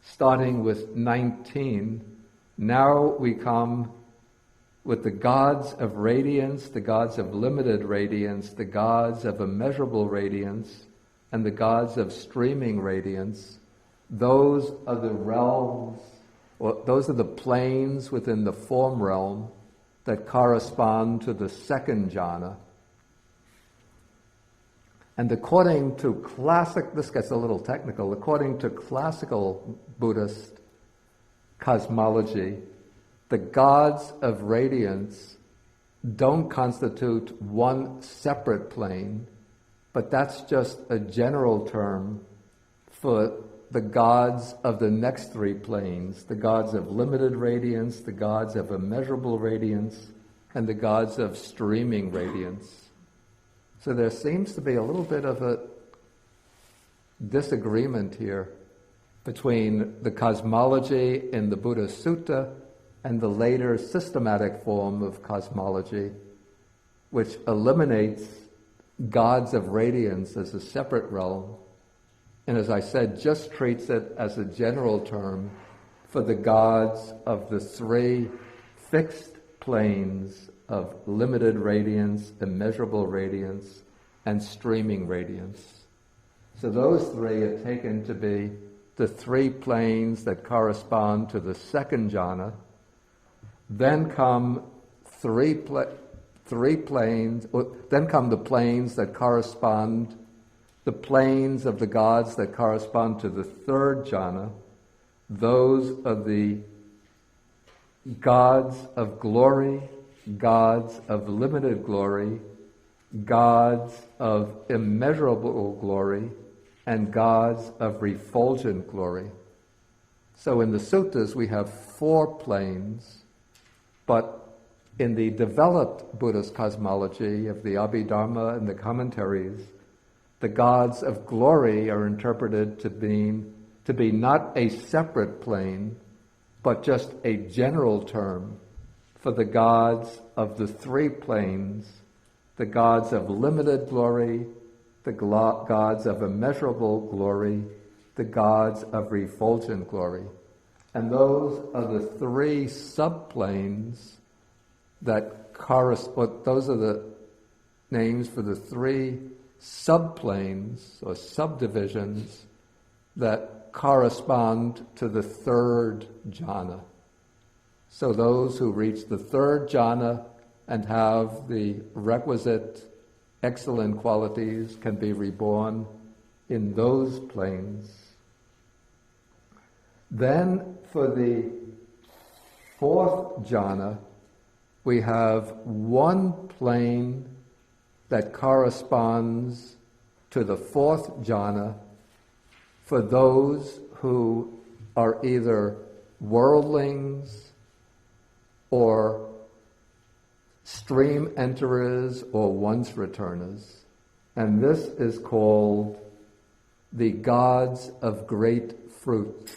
starting with 19, now we come with the gods of radiance, the gods of limited radiance, the gods of immeasurable radiance, and the gods of streaming radiance. Those are the realms, or those are the planes within the form realm that correspond to the second jhana. And according to this gets a little technical, according to classical Buddhist cosmology, the gods of radiance don't constitute one separate plane, but that's just a general term for the gods of the next 3 planes, the gods of limited radiance, the gods of immeasurable radiance, and the gods of streaming radiance. So there seems to be a little bit of a disagreement here between the cosmology in the Buddha Sutta and the later systematic form of cosmology. which eliminates gods of radiance as a separate realm, and as I said, just treats it as a general term for the gods of the three fixed planes of limited radiance, immeasurable radiance, and streaming radiance. So those three are taken to be the three planes that correspond to the second jhana. Then come three planes, then come the planes that correspond, the planes of the gods that correspond to the third jhana. Those are the gods of glory, gods of limited glory, gods of immeasurable glory, and gods of refulgent glory. So in the suttas we have 4 planes, but in the developed Buddhist cosmology of the Abhidharma and the commentaries, the gods of glory are interpreted to be not a separate plane, but just a general term for the gods of the 3 planes, the gods of limited glory, the gods of immeasurable glory, the gods of refulgent glory. And those are the 3 subplanes that correspond, those are the names for the 3 subplanes or subdivisions that correspond to the third jhana. So those who reach the third jhana and have the requisite excellent qualities can be reborn in those planes. Then for the 4th jhana, we have 1 plane that corresponds to the 4th jhana for those who are either worldlings or stream enterers or once returners. And this is called the gods of great fruit.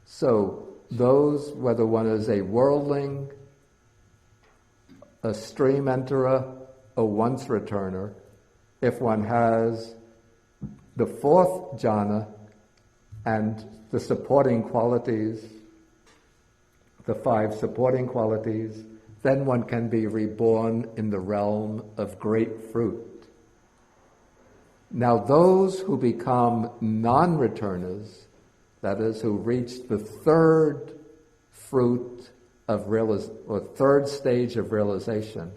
So those, whether one is a worldling, a stream enterer, a once returner, if one has the 4th jhana and the supporting qualities, the 5 supporting qualities, then one can be reborn in the realm of great fruit. Now those who become non-returners, that is, who reach the third fruit of or third stage of realization,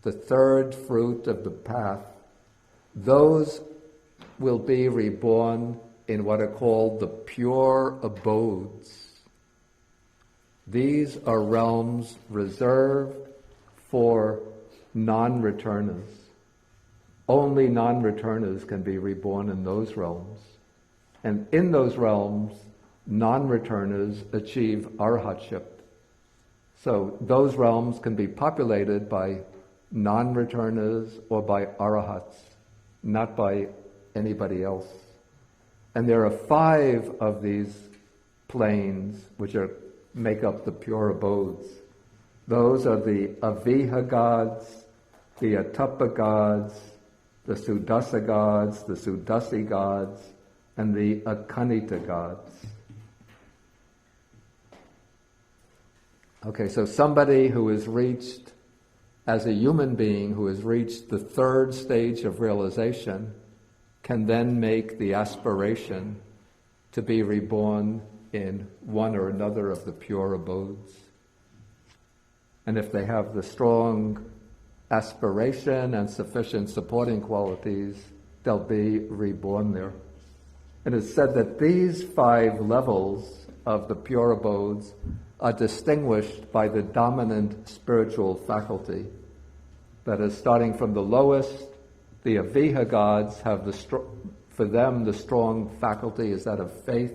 the third fruit of the path, those will be reborn in what are called the pure abodes. These are realms reserved for non-returners. Only non-returners can be reborn in those realms. And in those realms, non-returners achieve arhatship. So those realms can be populated by non-returners or by arahats, not by anybody else. And there are 5 of these planes which make up the pure abodes. Those are the Aviha gods, the Atapa gods, the Sudasa gods, the Sudasi gods, and the Akanita gods. Okay, so somebody who has reached, as a human being who has reached the third stage of realization, can then make the aspiration to be reborn in one or another of the pure abodes. And if they have the strong aspiration and sufficient supporting qualities, they'll be reborn there. And it's said that these 5 levels of the pure abodes are distinguished by the dominant spiritual faculty. That is, starting from the lowest, the Aviha gods have for them the strong faculty is that of faith.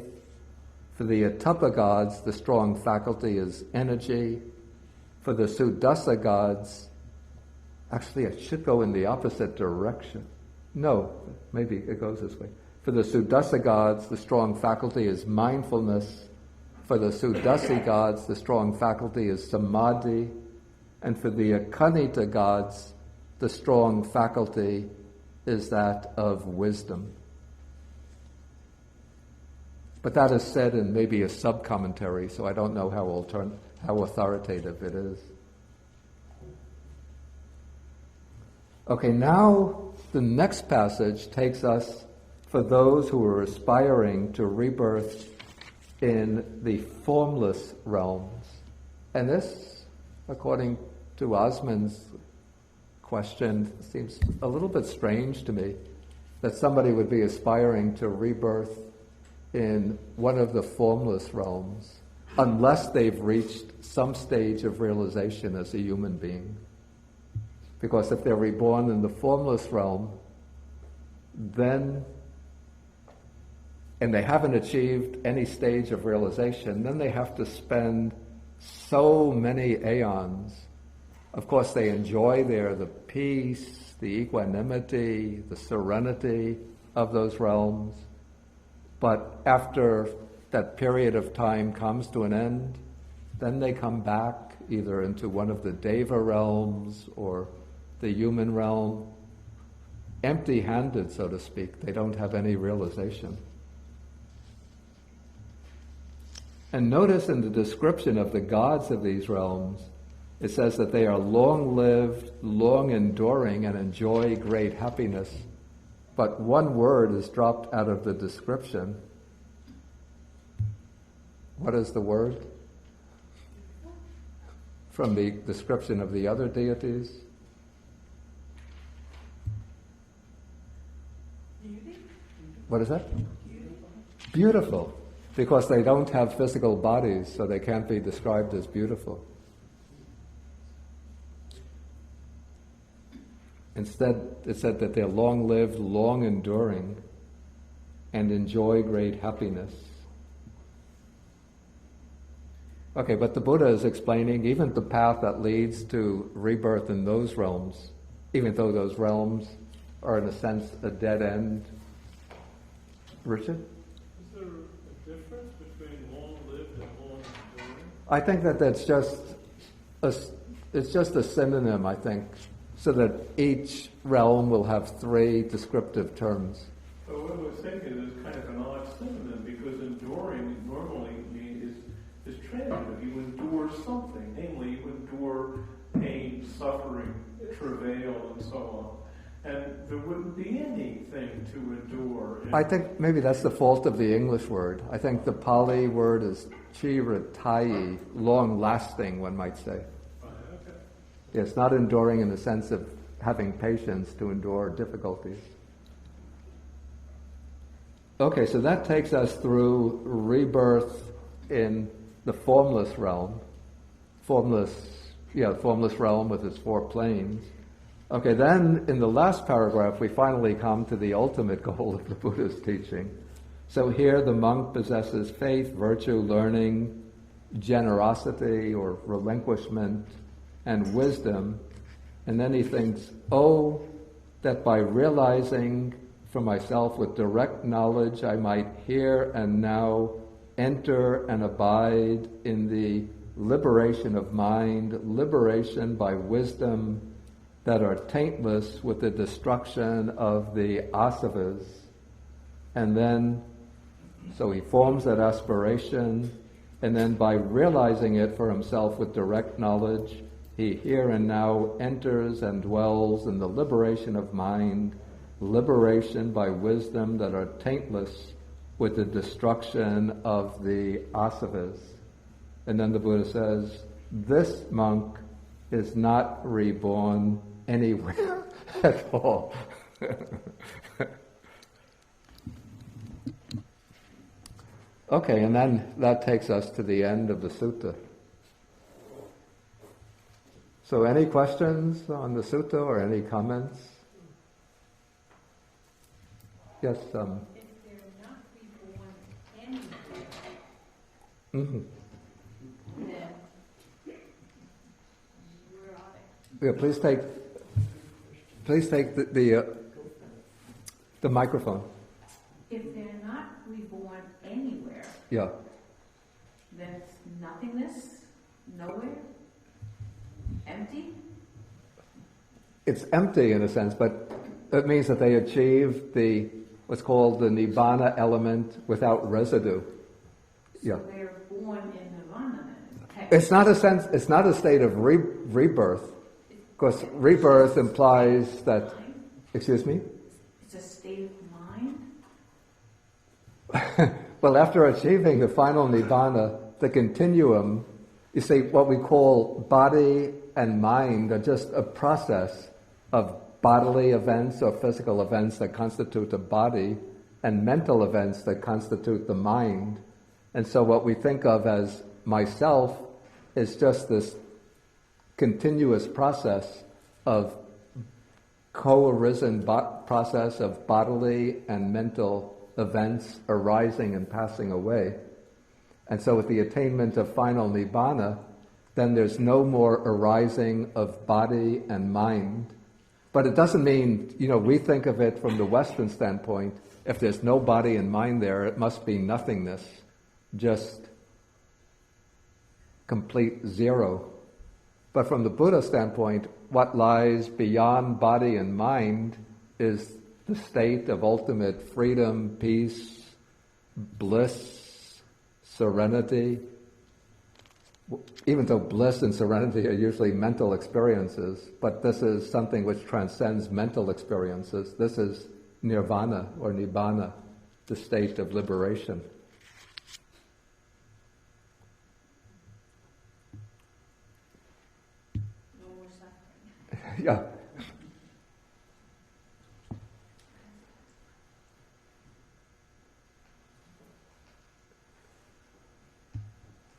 For the Atapa gods, the strong faculty is energy. For the Sudasa gods, actually it should go in the opposite direction. No, maybe it goes this way. For the Sudasa gods, the strong faculty is mindfulness. For the Sudasi gods, the strong faculty is samadhi. And for the Akanita gods, the strong faculty is that of wisdom. But that is said in maybe a sub-commentary, so I don't know how authoritative it is. Okay, now the next passage takes us, for those who are aspiring to rebirth in the formless realms. And this, according to Osman's question, seems a little bit strange to me, that somebody would be aspiring to rebirth in one of the formless realms unless they've reached some stage of realization as a human being. Because if they're reborn in the formless realm, then, and they haven't achieved any stage of realization, then they have to spend so many aeons. Of course, they enjoy there the peace, the equanimity, the serenity of those realms. But after that period of time comes to an end, then they come back either into one of the Deva realms or the human realm, empty-handed, so to speak. They don't have any realization. And notice in the description of the gods of these realms, it says that they are long-lived, long-enduring, and enjoy great happiness. But one word is dropped out of the description. What is the word? From the description of the other deities? Beauty? What is that? Beautiful. Because they don't have physical bodies, so they can't be described as beautiful. Instead, it said that they're long-lived, long-enduring, and enjoy great happiness. Okay, but the Buddha is explaining even the path that leads to rebirth in those realms, even though those realms are in a sense a dead end. Richard? Is there a difference between long-lived and long-enduring? I think that that's just a synonym, I think, so that each realm will have three descriptive terms. But what I was thinking is kind of an odd synonym, because enduring normally is transitive. You endure something, namely you endure pain, suffering, travail, and so on. And there wouldn't be anything to endure. I think maybe that's the fault of the English word. I think the Pali word is chiratayi, long-lasting, one might say. Okay. It's not enduring in the sense of having patience to endure difficulties. Okay, so that takes us through rebirth in the formless realm. Formless realm with its four planes. Okay, then in the last paragraph we finally come to the ultimate goal of the Buddha's teaching. So here the monk possesses faith, virtue, learning, generosity or relinquishment, and wisdom, and then he thinks, oh, that by realizing for myself with direct knowledge I might here and now enter and abide in the liberation of mind, liberation by wisdom that are taintless with the destruction of the asavas. And then, so he forms that aspiration, and then by realizing it for himself with direct knowledge, he here and now enters and dwells in the liberation of mind, liberation by wisdom that are taintless with the destruction of the asavas. And then the Buddha says, this monk is not reborn anywhere at all. Okay, and then that takes us to the end of the sutta. So any questions on the sutta or any comments? Yes, If they're not reborn anywhere, then where are they? Yeah, please take the microphone. If they're not reborn anywhere, Yeah. then it's nothingness, nowhere. And empty? It's empty in a sense, but it means that they achieve what's called the nibbana element without residue. So Yeah. they're born in nirvana then? It's not a state of rebirth, because rebirth implies that, excuse me? It's a state of mind? Well, after achieving the final nibbana, the continuum, you see, what we call body and mind are just a process of bodily events or physical events that constitute the body and mental events that constitute the mind. And so what we think of as myself is just this continuous process of co-arisen process of bodily and mental events arising and passing away. And so with the attainment of final nibbana, then there's no more arising of body and mind. But it doesn't mean, we think of it from the Western standpoint, if there's no body and mind there, it must be nothingness, just complete zero. But from the Buddha standpoint, what lies beyond body and mind is the state of ultimate freedom, peace, bliss, serenity. Even though bliss and serenity are usually mental experiences, but this is something which transcends mental experiences. This is nirvana or nibbana, the state of liberation. No more suffering. Yeah.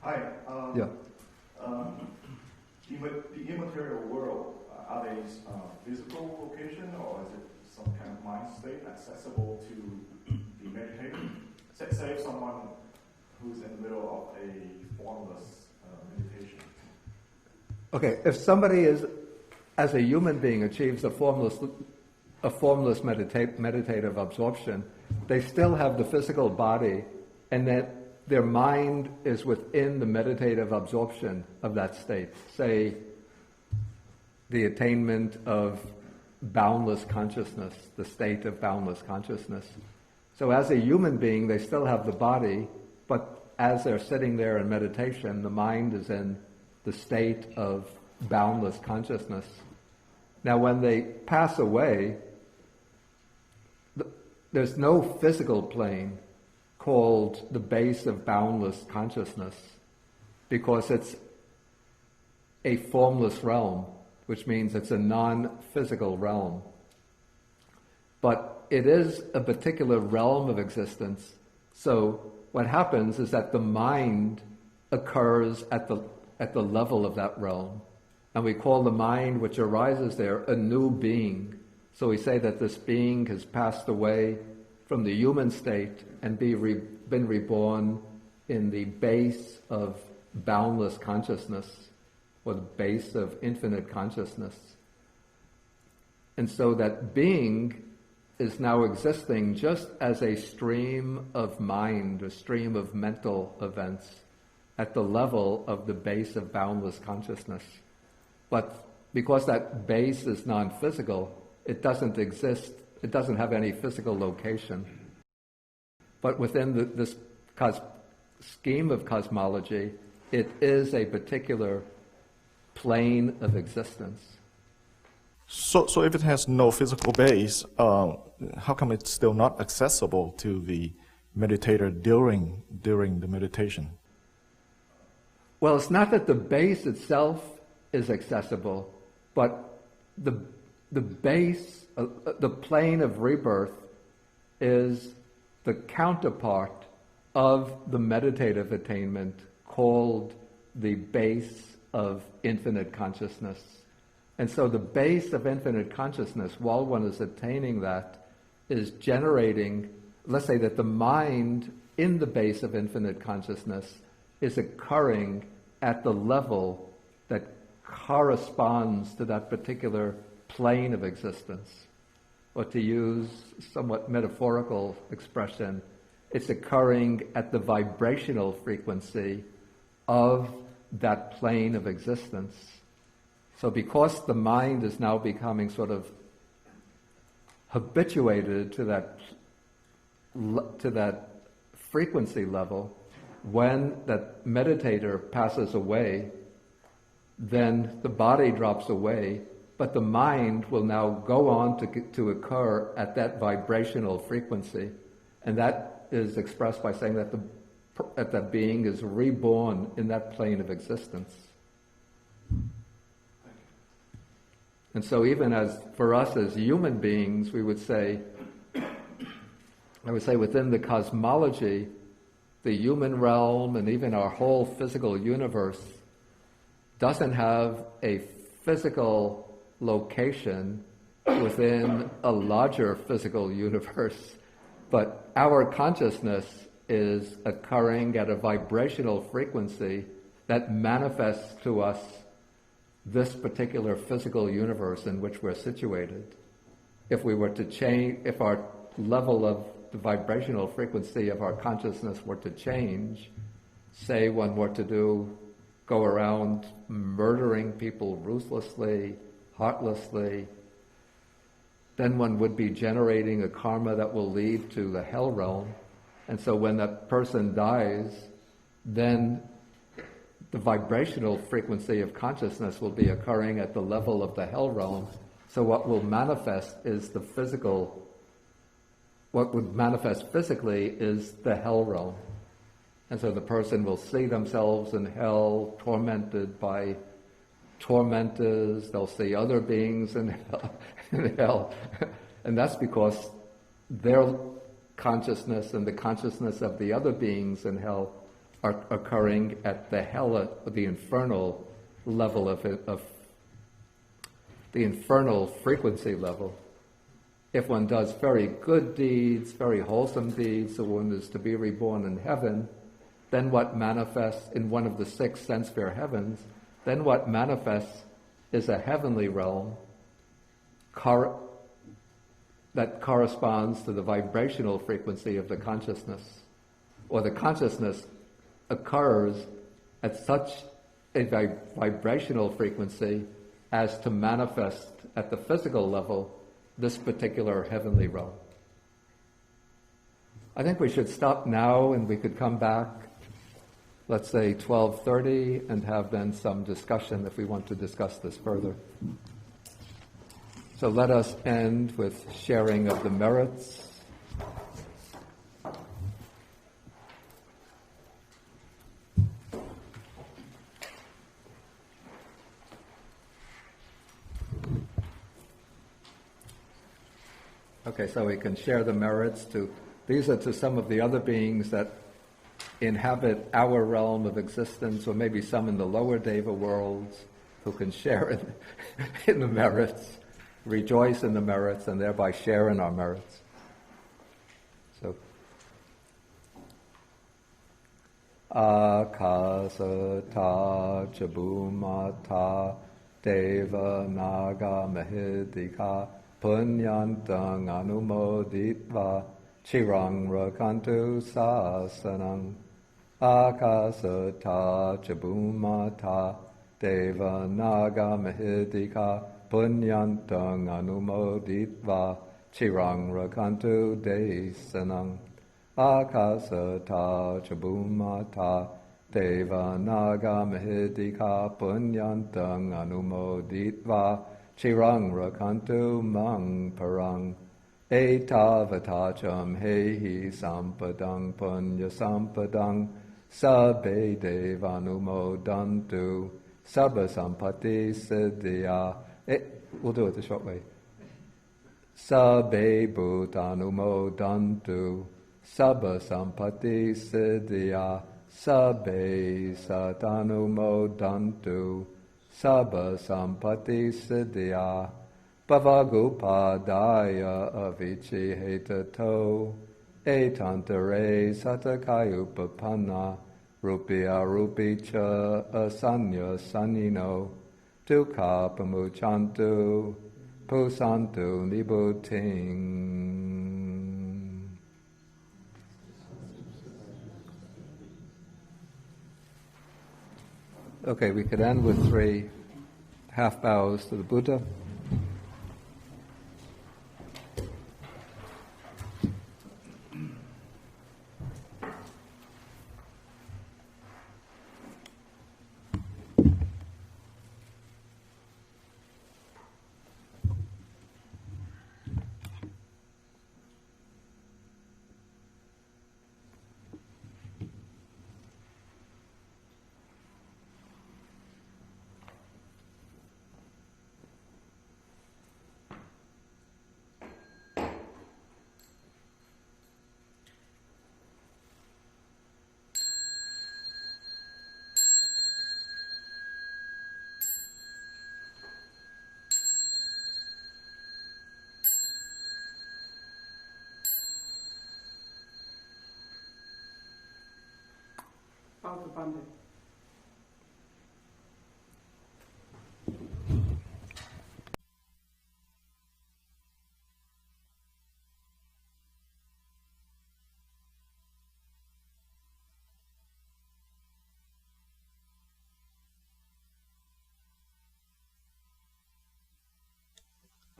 Hi. Yeah. The immaterial world, are they physical location or is it some kind of mind state accessible to the meditator? Say if someone who's in the middle of a formless meditation. Okay, if somebody as a human being, achieves a formless meditative absorption, they still have the physical body, and that their mind is within the meditative absorption of that state. Say, the attainment of boundless consciousness, the state of boundless consciousness. So as a human being, they still have the body, but as they're sitting there in meditation, the mind is in the state of boundless consciousness. Now when they pass away, there's no physical plane called the base of boundless consciousness, because it's a formless realm, which means it's a non-physical realm. But it is a particular realm of existence. So what happens is that the mind occurs at the level of that realm. And we call the mind which arises there a new being. So we say that this being has passed away from the human state and been reborn in the base of boundless consciousness, or the base of infinite consciousness. And so that being is now existing just as a stream of mind, a stream of mental events at the level of the base of boundless consciousness. But because that base is non-physical, it doesn't exist, it doesn't have any physical location. But within this scheme of cosmology, it is a particular plane of existence. So if it has no physical base, how come it's still not accessible to the meditator during the meditation? Well, it's not that the base itself is accessible, but the base, the plane of rebirth is the counterpart of the meditative attainment called the base of infinite consciousness. And so the base of infinite consciousness, while one is attaining that, is generating, let's say that the mind in the base of infinite consciousness is occurring at the level that corresponds to that particular plane of existence. Or to use somewhat metaphorical expression, it's occurring at the vibrational frequency of that plane of existence. So because the mind is now becoming sort of habituated to that frequency level, when that meditator passes away, then the body drops away, but the mind will now go on to occur at that vibrational frequency. And that is expressed by saying that the being is reborn in that plane of existence. And so even for us as human beings, I would say within the cosmology, the human realm and even our whole physical universe doesn't have a physical location within a larger physical universe, but our consciousness is occurring at a vibrational frequency that manifests to us this particular physical universe in which we're situated. If we were to change, if our level of the vibrational frequency of our consciousness were to change, say one were to go around murdering people ruthlessly, heartlessly, then one would be generating a karma that will lead to the hell realm. And so when that person dies, then the vibrational frequency of consciousness will be occurring at the level of the hell realm. So what will manifest is what would manifest physically is the hell realm. And so the person will see themselves in hell, tormented by tormentors. They'll see other beings in hell. And that's because their consciousness and the consciousness of the other beings in hell are occurring at the hell, the infernal level of the infernal frequency level. If one does very good deeds, very wholesome deeds, so one is to be reborn in heaven, then what manifests in one of the 6 sense-sphere heavens, then what manifests is a heavenly realm that corresponds to the vibrational frequency of the consciousness. Or the consciousness occurs at such a vibrational frequency as to manifest at the physical level this particular heavenly realm. I think we should stop now and we could come back, let's say 12:30, and have then some discussion if we want to discuss this further. So let us end with sharing of the merits. Okay, so we can share the merits these are to some of the other beings that inhabit our realm of existence, or maybe some in the lower Deva worlds who can share in the merits, rejoice in the merits, and thereby share in our merits. So, Akasata Chabumata Deva Naga Mahidika Punyantang Anumoditva Chirang Rakantu Sasanang Akasata Chabumata Deva Naga Mahidika Punyantang Anumoditva Chirang Rakantu Desanang Akasata Chabumata Deva Naga Mahidika Punyantang Anumoditva Chirang Rakantu Mang Parang Etavatacham Hehi Sampadang Punya Sampadang Sabbe Devanumodantu Sabba Sampati Siddhya. We'll do it the short way. Sabbe Bhutanumodantu Sabba Sampati Siddhya. Sabbe Satanumodantu Sabba Sampati Siddhya. Bhavagupadaya Avici Hetato Etantare Satakayupapanna Rupya Rupicha Asanya Sanino Dukha Pamuchantu Pusantu Nibuting. Okay, we could end with 3 half bows to the Buddha.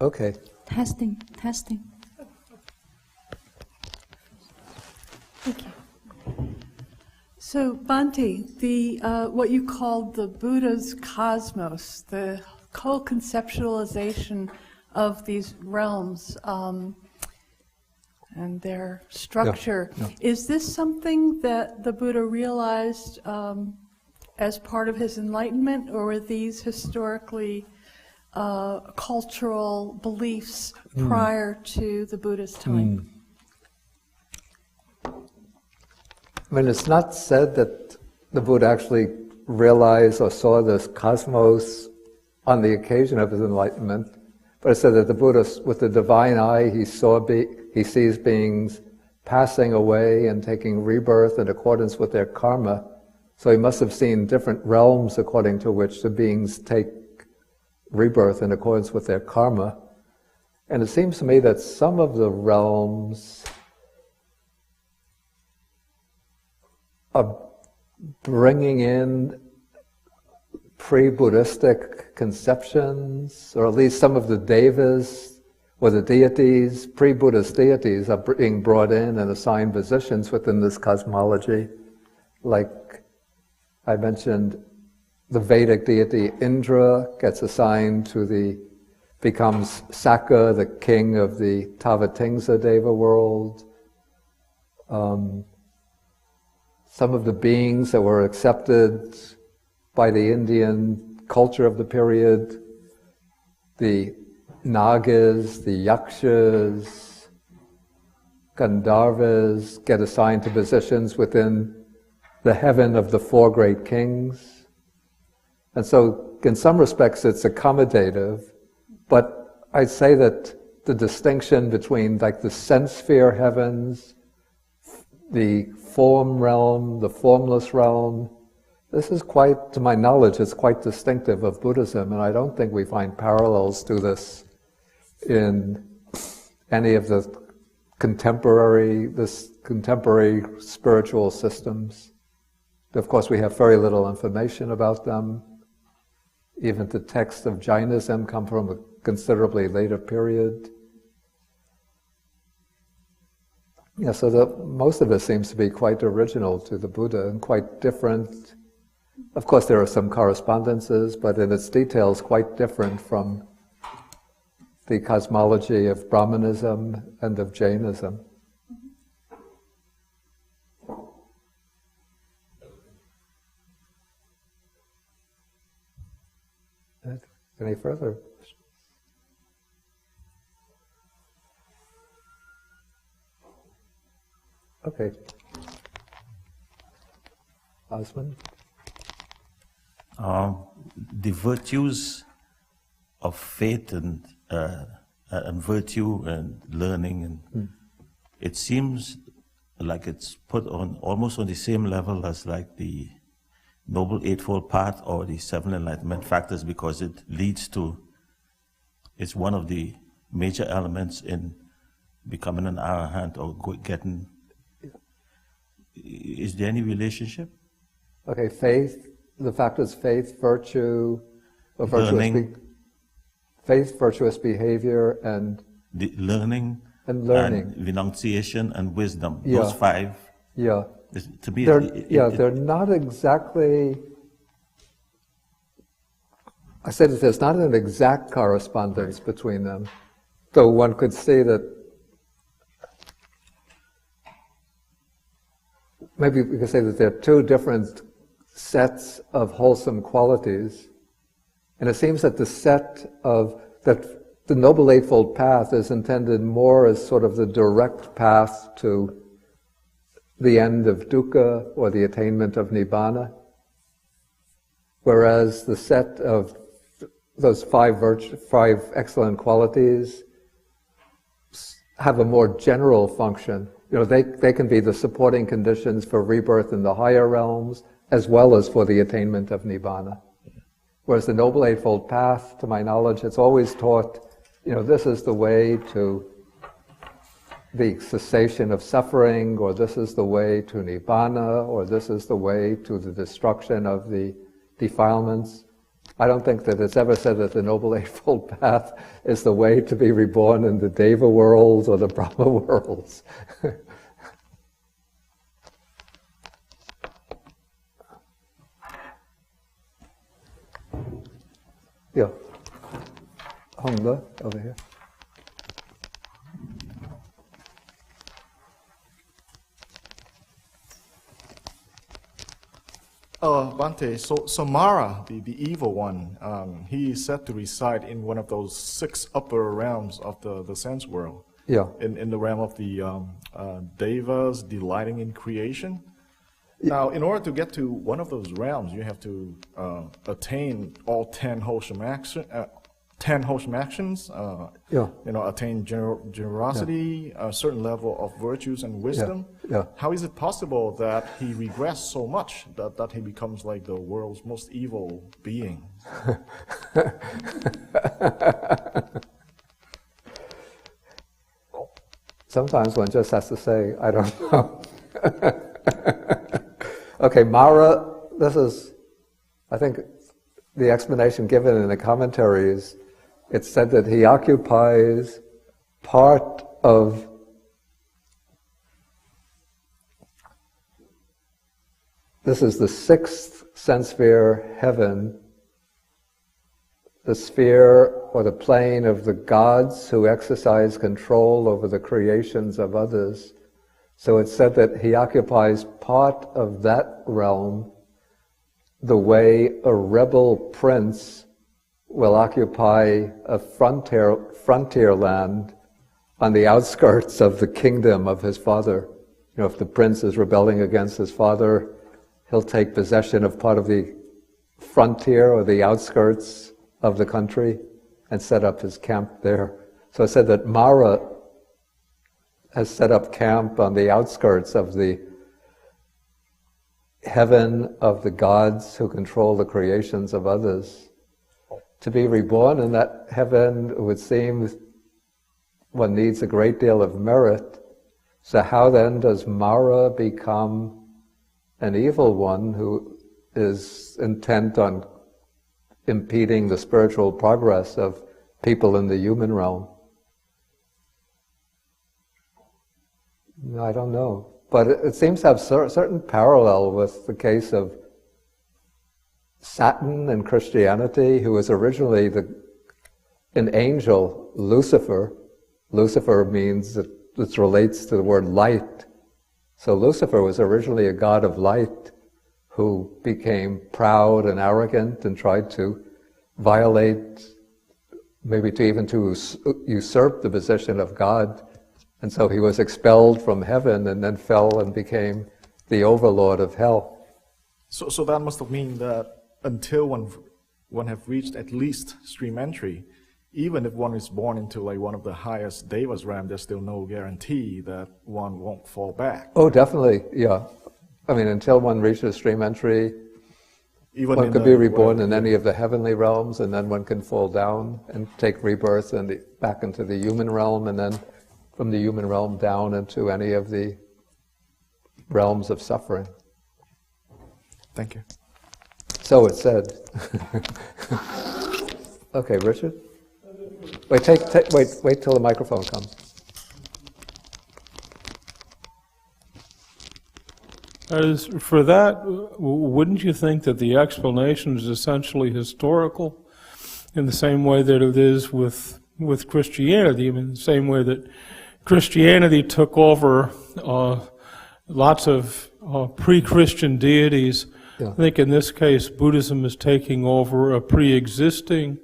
Okay. Testing. Thank you. So, Bhante, the what you called the Buddha's cosmos, the whole conceptualization of these realms and their structure, is this something that the Buddha realized as part of his enlightenment, or were these historically cultural beliefs prior to the Buddha's time? I mean, it's not said that the Buddha actually realized or saw this cosmos on the occasion of his enlightenment, but it said that the Buddha, with the divine eye, he sees beings passing away and taking rebirth in accordance with their karma. So he must have seen different realms according to which the beings take rebirth in accordance with their karma. And it seems to me that some of the realms are bringing in pre-Buddhistic conceptions, or at least some of the devas or the deities, pre-Buddhist deities, are being brought in and assigned positions within this cosmology. Like I mentioned, the Vedic deity Indra gets assigned becomes Sakka, the king of the Tavatimsa Deva world. Some of the beings that were accepted by the Indian culture of the period, the Nagas, the Yakshas, Gandharvas, get assigned to positions within the heaven of the four great kings. And so, in some respects, it's accommodative, but I'd say that the distinction between like the sense sphere heavens, the form realm, the formless realm, this is quite, to my knowledge, it's quite distinctive of Buddhism, and I don't think we find parallels to this in any of the contemporary spiritual systems. Of course, we have very little information about them. Even the texts of Jainism come from a considerably later period. Yeah, so most of it seems to be quite original to the Buddha and quite different. Of course, there are some correspondences, but in its details, quite different from the cosmology of Brahmanism and of Jainism. Any further? Okay. Osman? The virtues of faith and virtue and learning, and it seems like it's put on almost on the same level as like the Noble Eightfold Path or the Seven Enlightenment Factors, because it leads to, it's one of the major elements in becoming an arahant or getting. Is there any relationship? Okay, faith, the factors faith, virtue, or virtuous learning, faith, virtuous behavior, and learning, and learning, and renunciation and wisdom. Yeah. Those five. Yeah. To me, they're not exactly. I say that there's not an exact correspondence between them, though one could see that. Maybe we could say that there are two different sets of wholesome qualities, and it seems that the Noble Eightfold Path is intended more as sort of the direct path to the end of dukkha or the attainment of nibbana, whereas the set of those five excellent qualities have a more general function. They can be the supporting conditions for rebirth in the higher realms, as well as for the attainment of nibbana. Whereas the Noble Eightfold Path, to my knowledge, it's always taught, this is the way to the cessation of suffering, or this is the way to nibbana, or this is the way to the destruction of the defilements. I don't think that it's ever said that the Noble Eightfold Path is the way to be reborn in the Deva worlds or the Brahma worlds. Yeah. Hongda, over here. Bhante, so Mara, the evil one, he is said to reside in one of those 6 upper realms of the sense world. Yeah. In the realm of the Devas, delighting in creation. Now, in order to get to one of those realms, you have to attain all 10 wholesome actions. Attain generosity, a certain level of virtues and wisdom. Yeah. How is it possible that he regressed so much that he becomes like the world's most evil being? Sometimes one just has to say, I don't know. Okay, Mara, this is, I think, the explanation given in the commentaries. It's said that he occupies part of this is the 6th sense sphere, heaven, the sphere or the plane of the gods who exercise control over the creations of others. So it's said that he occupies part of that realm the way a rebel prince will occupy a frontier land on the outskirts of the kingdom of his father. If the prince is rebelling against his father, he'll take possession of part of the frontier or the outskirts of the country and set up his camp there. So it said that Mara has set up camp on the outskirts of the heaven of the gods who control the creations of others. To be reborn in that heaven, it would seem one needs a great deal of merit. So how then does Mara become an evil one who is intent on impeding the spiritual progress of people in the human realm? I don't know. But it seems to have certain parallel with the case of Satan in Christianity, who was originally an angel, Lucifer. Lucifer means this relates to the word light. So Lucifer was originally a god of light who became proud and arrogant and tried to violate, maybe to usurp the position of God. And so he was expelled from heaven and then fell and became the overlord of hell. So that must have mean that until one have reached at least stream entry, even if one is born into like one of the highest Devas realm, there's still no guarantee that one won't fall back. Oh, definitely, yeah. I mean, until one reaches stream entry, one could be reborn in any of the heavenly realms, and then one can fall down and take rebirth and back into the human realm, and then from the human realm down into any of the realms of suffering. Thank you. So it said. Okay, Richard? Wait till the microphone comes. As for that, wouldn't you think that the explanation is essentially historical in the same way that it is with Christianity? I mean, the same way that Christianity took over lots of pre-Christian deities. Yeah. I think in this case, Buddhism is taking over a pre-existing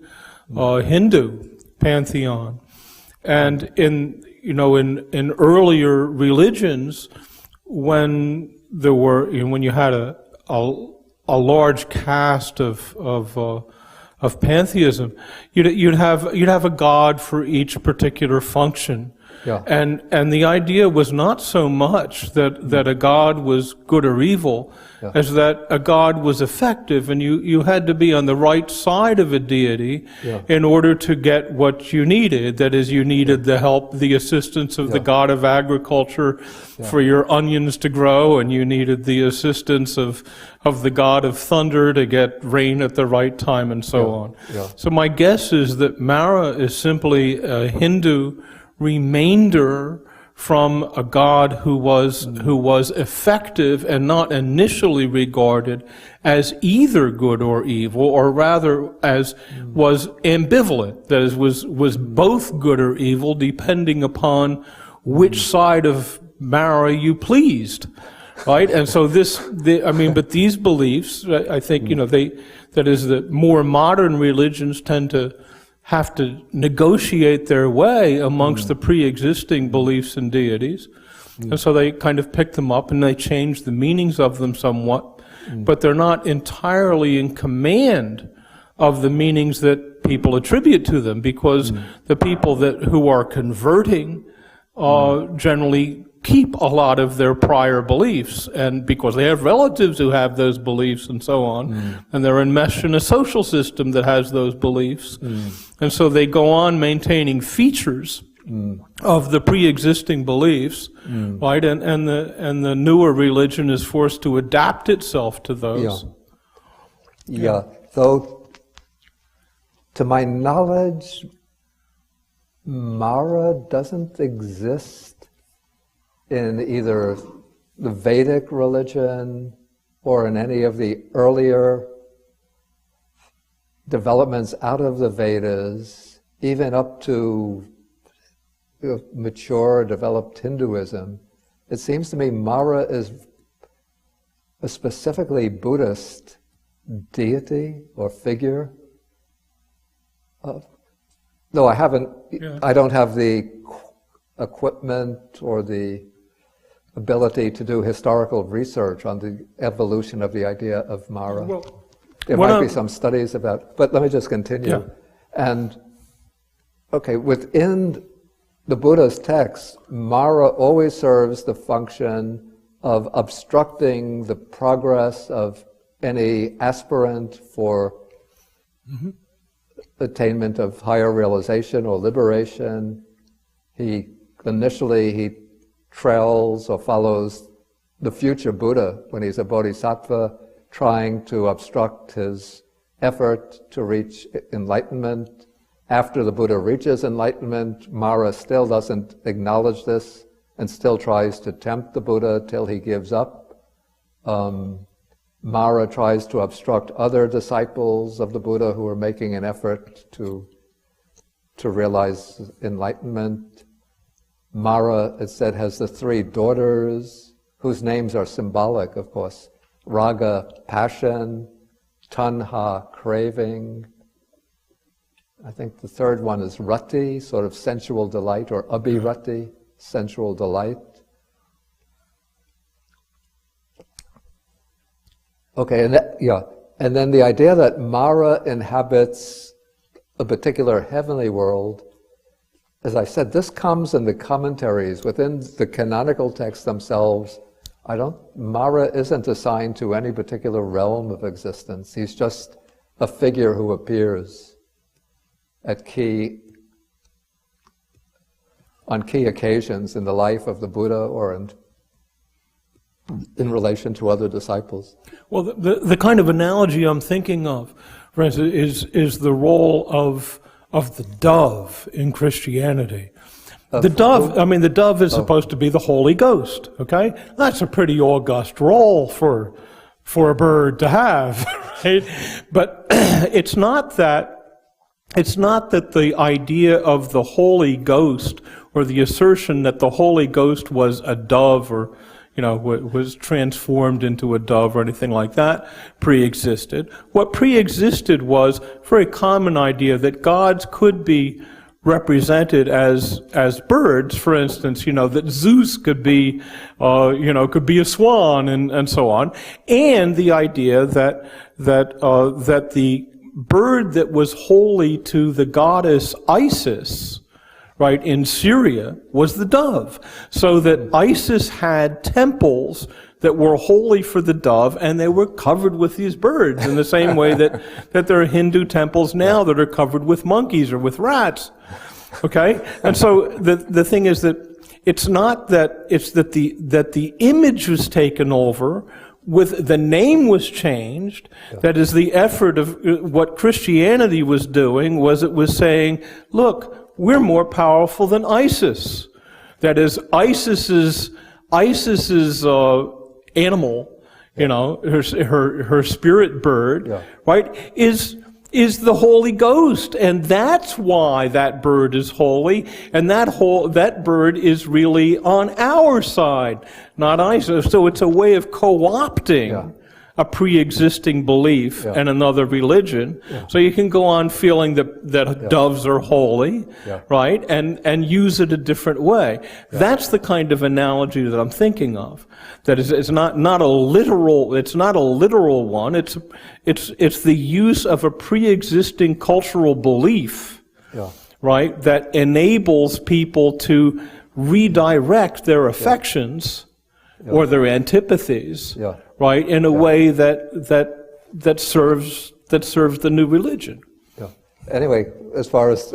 Hindu pantheon. And in earlier religions, when you had a large cast of pantheism, you'd have a god for each particular function. Yeah. And the idea was not so much that a god was good or evil, Yeah. as that a god was effective, and you had to be on the right side of a deity Yeah. in order to get what you needed. That is, you needed the help, the assistance of the god of agriculture for your onions to grow, and you needed the assistance of the god of thunder to get rain at the right time, and so on. Yeah. So my guess is that Mara is simply a Hindu remainder from a god who was effective and not initially regarded as either good or evil, or rather as was ambivalent, that is, was both good or evil depending upon which side of Mara you pleased, right? And so but these beliefs, I think, that is, that more modern religions tend to have to negotiate their way amongst the pre-existing beliefs and deities. And so they kind of pick them up and they change the meanings of them somewhat, but they're not entirely in command of the meanings that people attribute to them, because the people who are converting generally keep a lot of their prior beliefs, and because they have relatives who have those beliefs and so on, and they're enmeshed in a social system that has those beliefs, and so they go on maintaining features of the pre-existing beliefs, right? And the newer religion is forced to adapt itself to those. Yeah. So, to my knowledge, Mara doesn't exist in either the Vedic religion or in any of the earlier developments out of the Vedas, even up to mature, developed Hinduism. It seems to me Mara is a specifically Buddhist deity or figure. No, I haven't. Yeah. I don't have the equipment or the ability to do historical research on the evolution of the idea of Mara. Well, there might be some studies about, but let me just continue. Yeah. And, okay, within the Buddha's text, Mara always serves the function of obstructing the progress of any aspirant for attainment of higher realization or liberation. Initially he trails or follows the future Buddha when he's a bodhisattva, trying to obstruct his effort to reach enlightenment. After the Buddha reaches enlightenment, Mara still doesn't acknowledge this and still tries to tempt the Buddha till he gives up. Mara tries to obstruct other disciples of the Buddha who are making an effort to realize enlightenment. Mara, it said, has the three daughters, whose names are symbolic, of course. Raga, passion; Tanha, craving. I think the third one is rati, sort of sensual delight, or abhirati, sensual delight. Okay, and then the idea that Mara inhabits a particular heavenly world, as I said, this comes in the commentaries within the canonical texts themselves. Mara isn't assigned to any particular realm of existence. He's just a figure who appears on key occasions in the life of the Buddha or in relation to other disciples. Well, the kind of analogy I'm thinking of for instance, is the role of the dove in Christianity. The dove is supposed to be the Holy Ghost, okay? That's a pretty august role for a bird to have, right? But it's not that the idea of the Holy Ghost or the assertion that the Holy Ghost was a dove or, was transformed into a dove or anything like that pre-existed. What pre-existed was a very common idea that gods could be represented as birds, for instance, that Zeus could be a swan and so on, and the idea that the bird that was holy to the goddess Isis, right, in Syria, was the dove. So that Isis had temples that were holy for the dove, and they were covered with these birds in the same way that there are Hindu temples now that are covered with monkeys or with rats. Okay? And so the thing is that it's not that, it's that the image was taken over, with the name was changed. That is, the effort of what Christianity was doing was it was saying, look, we're more powerful than Isis. That is, Isis's animal, her spirit bird, right, is the Holy Ghost, and that's why that bird is holy, and that bird is really on our side, not Isis. So it's a way of co-opting a pre-existing belief and another religion. So you can go on feeling that doves are holy, right, and use it a different way. That's the kind of analogy that I'm thinking of. That is, it's not a literal one. It's the use of a pre-existing cultural belief, right, that enables people to redirect their affections or their antipathies, right, in a way that serves the new religion. Anyway, as far as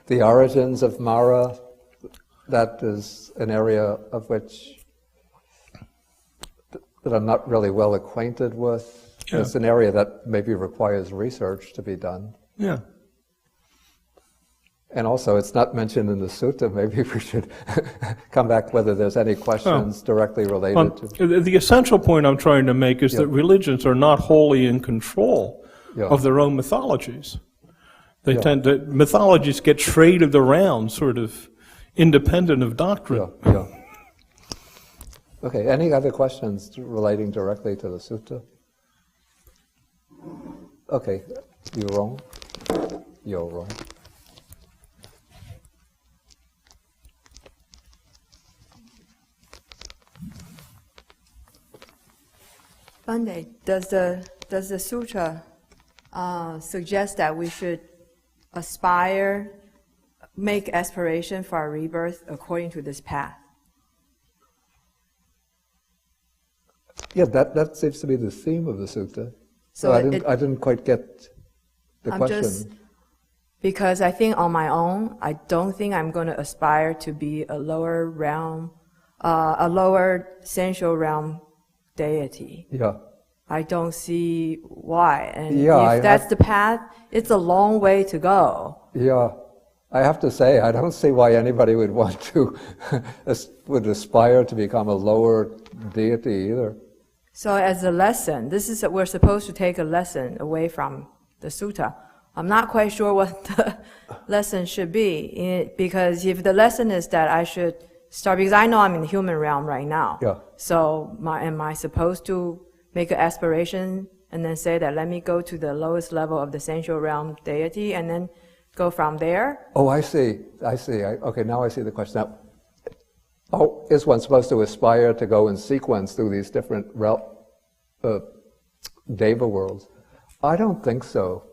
the origins of Mara, that is an area of which that I'm not really well acquainted with. It's an area that maybe requires research to be done. And also, it's not mentioned in the sutta. Maybe we should come back whether there's any questions directly related to... The essential point I'm trying to make is that religions are not wholly in control of their own mythologies. They tend to... Mythologies get traded around, sort of independent of doctrine. Okay, any other questions relating directly to the sutta? Okay, you're wrong. You're wrong. Bande, does the sutra suggest that we should make aspiration for our rebirth according to this path? Yeah, that seems to be the theme of the sutta. So I didn't quite get the question. Because I think on my own, I don't think I'm going to aspire to be a lower realm, a lower sensual realm deity. I don't see why. And if that's the path, it's a long way to go. I have to say, I don't see why anybody would want to, would aspire to become a lower deity either. So as a lesson, we're supposed to take a lesson away from the sutta. I'm not quite sure what the lesson should be, because if the lesson is that I should start, because I know I'm in the human realm right now. So am I supposed to make an aspiration and then say that let me go to the lowest level of the sensual realm deity and then go from there? Oh, I see. Okay, now I see the question. Now, is one supposed to aspire to go in sequence through these different deva worlds? I don't think so.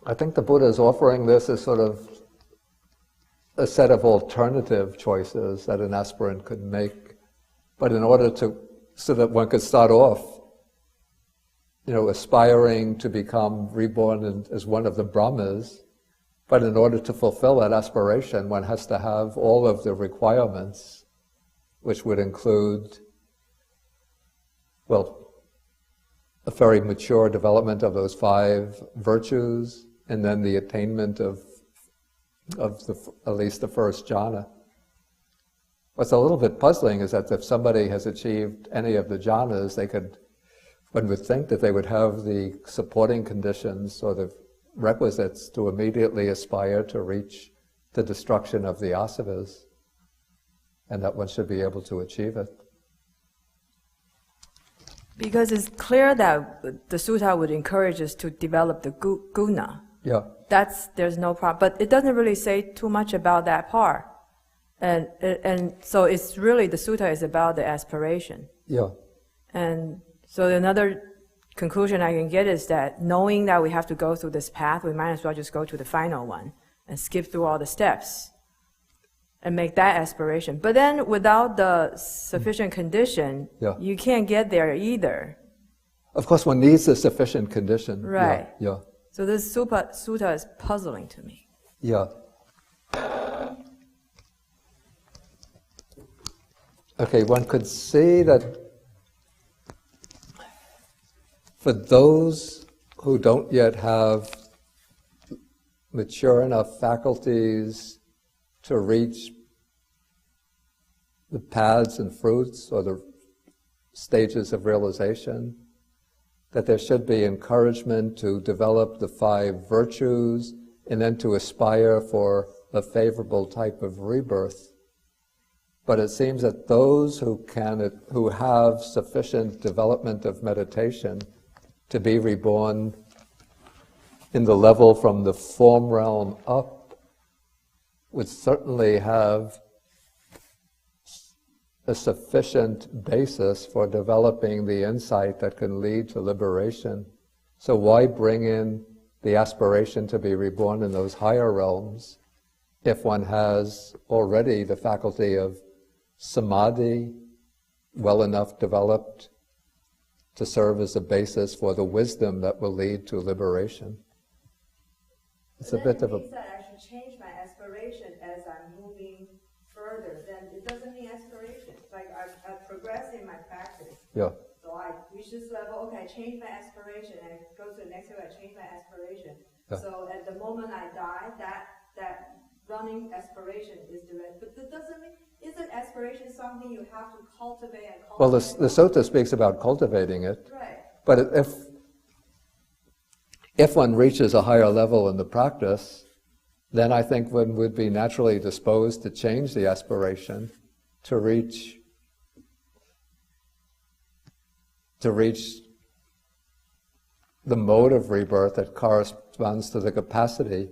I think the Buddha is offering this as sort of a set of alternative choices that an aspirant could make, but in order so that one could start off, aspiring to become reborn as one of the Brahmas, but in order to fulfill that aspiration, one has to have all of the requirements, which would include, a very mature development of those 5 virtues, and then the attainment of at least the first jhana. What's a little bit puzzling is that if somebody has achieved any of the jhanas, one would think that they would have the supporting conditions or the requisites to immediately aspire to reach the destruction of the asavas, and that one should be able to achieve it. Because it's clear that the sutta would encourage us to develop the guna. Yeah. There's no problem. But it doesn't really say too much about that part. And so it's really, the sutta is about the aspiration. Yeah. And so another conclusion I can get is that knowing that we have to go through this path, we might as well just go to the final one and skip through all the steps and make that aspiration. But then without the sufficient condition, you can't get there either. Of course, one needs a sufficient condition. Right. Yeah. So this sutta is puzzling to me. Yeah. Okay, one could see that for those who don't yet have mature enough faculties to reach the paths and fruits or the stages of realization, that there should be encouragement to develop the 5 virtues and then to aspire for a favorable type of rebirth. But it seems that those who have sufficient development of meditation to be reborn in the level from the form realm up would certainly have a sufficient basis for developing the insight that can lead to liberation. So why bring in the aspiration to be reborn in those higher realms if one has already the faculty of samadhi well enough developed to serve as a basis for the wisdom that will lead to liberation? It's a bit of a... I should change my aspiration as I'm moving further, then it doesn't mean aspiration. It's like I progress in my practice. Yeah. So I reach this level, okay, I change my aspiration, and go to the next level, I change my aspiration. Yeah. So at the moment I die, that running aspiration is direct. But that doesn't mean, isn't aspiration something you have to cultivate and cultivate? Well, the sutta speaks about cultivating it. Right. But if one reaches a higher level in the practice, then I think one would be naturally disposed to change the aspiration to reach the mode of rebirth that corresponds to the capacity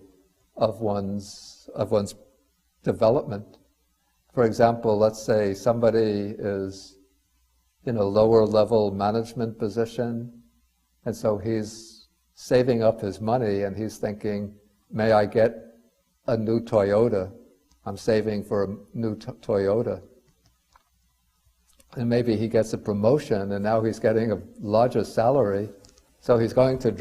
of one's development. For example, let's say somebody is in a lower level management position, and so he's saving up his money and he's thinking, may I get a new Toyota? I'm saving for a new Toyota. And maybe he gets a promotion and now he's getting a larger salary, so he's going to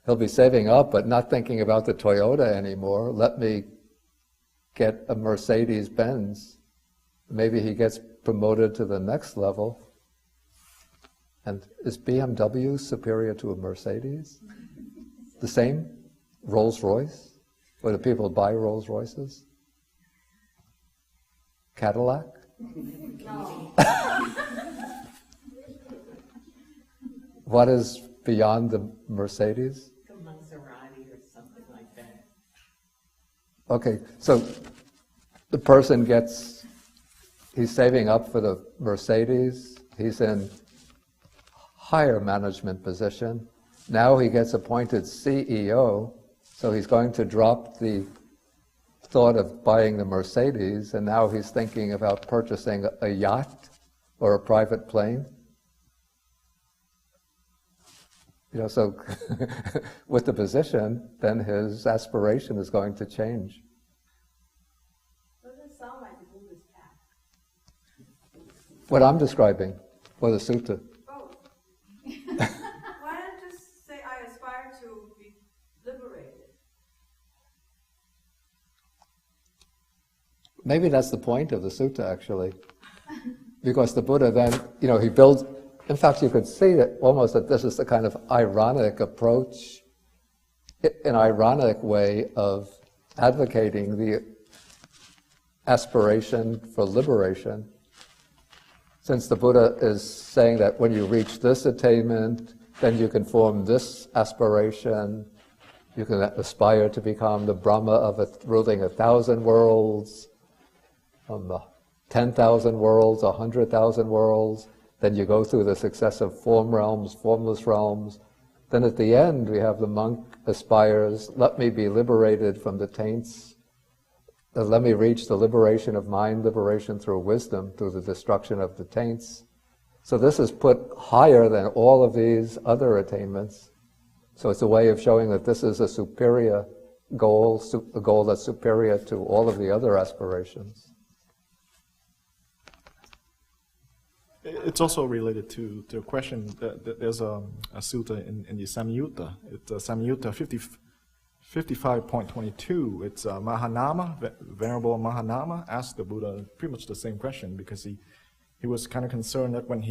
he'll be saving up but not thinking about the Toyota anymore. Let me get a Mercedes-Benz. Maybe he gets promoted to the next level. And is BMW superior to a Mercedes? The same? Rolls-Royce? Or do people buy Rolls-Royces? Cadillac? No. What is beyond the Mercedes? A Maserati or something like that. Okay, so the person he's saving up for the Mercedes, he's in higher management position. Now he gets appointed CEO, so he's going to drop the thought of buying the Mercedes, and now he's thinking about purchasing a yacht or a private plane. So with the position, then his aspiration is going to change. Doesn't sound like the Buddha's path. What I'm describing, or the sutta. Oh. Why not just say, I aspire to be liberated? Maybe that's the point of the sutta, actually. Because the Buddha then, In fact, you could see that almost that this is the kind of ironic approach, an ironic way of advocating the aspiration for liberation. Since the Buddha is saying that when you reach this attainment, then you can form this aspiration, you can aspire to become the Brahma of ruling 1,000 worlds, 10,000 worlds, 100,000 worlds. Then you go through the successive form realms, formless realms. Then at the end, we have the monk aspires, let me be liberated from the taints. Let me reach the liberation of mind, liberation through wisdom, through the destruction of the taints. So this is put higher than all of these other attainments. So it's a way of showing that this is a superior goal, a goal that's superior to all of the other aspirations. It's also related to a question. There's a sutta in the Samyutta. It's Samyutta 55.22. It's Mahanama, Venerable Mahanama asked the Buddha pretty much the same question, because he was kind of concerned that when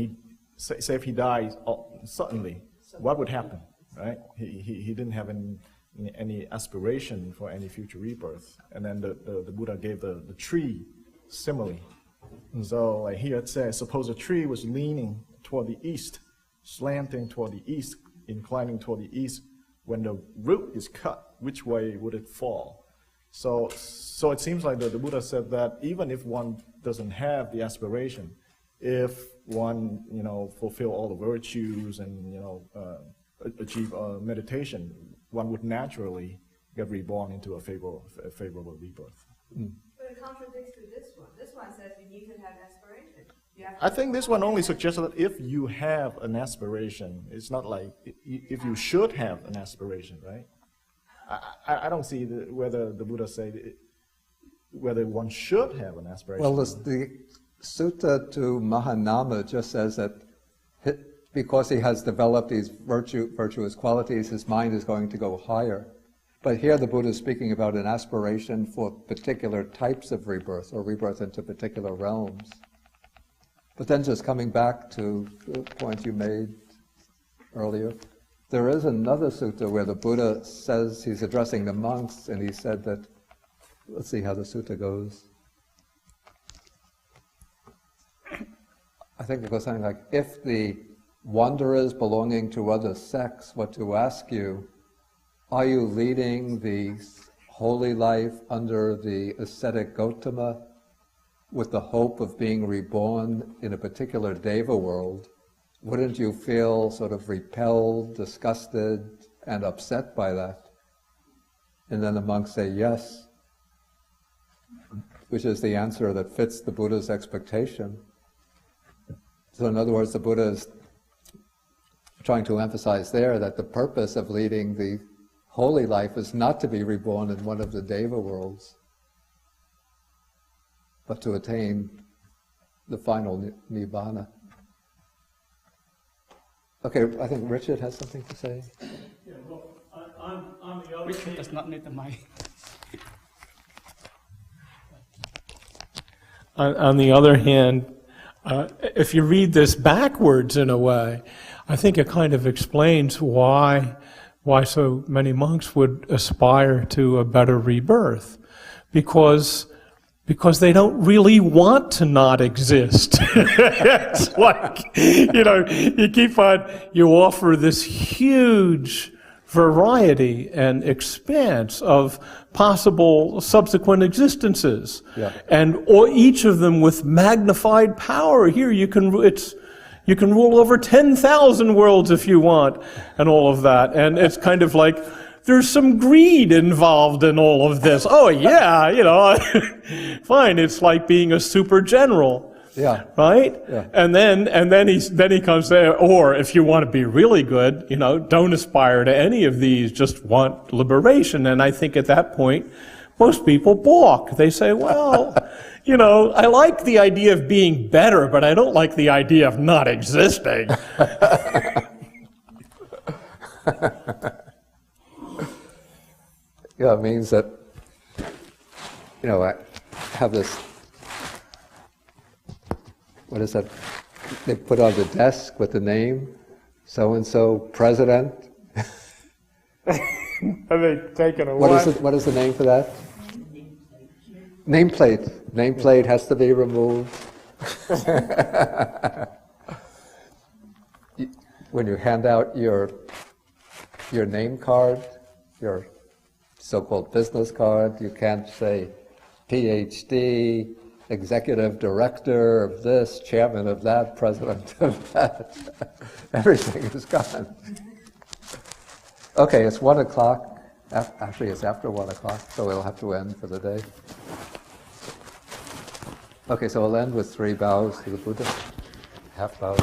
say if he dies suddenly, what would happen, right? He didn't have any aspiration for any future rebirth. And then the Buddha gave the tree simile. And so like here it says, suppose a tree was leaning toward the east, slanting toward the east, inclining toward the east. When the root is cut, which way would it fall? So it seems like the Buddha said that even if one doesn't have the aspiration, if one fulfill all the virtues and achieve meditation, one would naturally get reborn into a favorable rebirth. But it contradicts to this one. This one says you need to have aspiration. I think this one only suggests that if you have an aspiration, it's not like if you should have an aspiration, right? I don't see whether the Buddha said whether one should have an aspiration. Well, the Sutta to Mahanama just says that because he has developed these virtuous qualities, his mind is going to go higher. But here the Buddha is speaking about an aspiration for particular types of rebirth, or rebirth into particular realms. But then just coming back to the point you made earlier, there is another sutta where the Buddha says, he's addressing the monks, and he said that, let's see how the sutta goes. I think it goes something like, if the wanderers belonging to other sects were to ask you, are you leading the holy life under the ascetic Gautama with the hope of being reborn in a particular Deva world, wouldn't you feel sort of repelled, disgusted, and upset by that? And then the monks say yes, which is the answer that fits the Buddha's expectation. So in other words, the Buddha is trying to emphasize there that the purpose of leading the holy life is not to be reborn in one of the Deva worlds, but to attain the final Nibbana. Okay, I think Richard has something to say. Yeah, well, on the other Richard hand, does not need the mic. On the other hand, if you read this backwards in a way, I think it kind of explains why so many monks would aspire to a better rebirth, because they don't really want to not exist. It's like, you offer this huge variety and expanse of possible subsequent existences, or each of them with magnified power. Here you can rule over 10,000 worlds if you want, and all of that. And it's kind of like, there's some greed involved in all of this. Oh yeah, fine. It's like being a super general, right? Yeah. And then he comes there. Or if you want to be really good, don't aspire to any of these. Just want liberation. And I think at that point, most people balk. They say, well, I like the idea of being better, but I don't like the idea of not existing. Yeah, it means that, I have this, what is that they put on the desk with the name, so-and-so president. Are they taking a What is the name for that? Nameplate. Nameplate has to be removed. When you hand out your name card, your so-called business card, you can't say PhD, executive director of this, chairman of that, president of that. Everything is gone. Okay, it's 1 o'clock. Actually, it's after 1 o'clock, so we'll have to end for the day. Okay, so we'll end with 3 bows to the Buddha, half bows.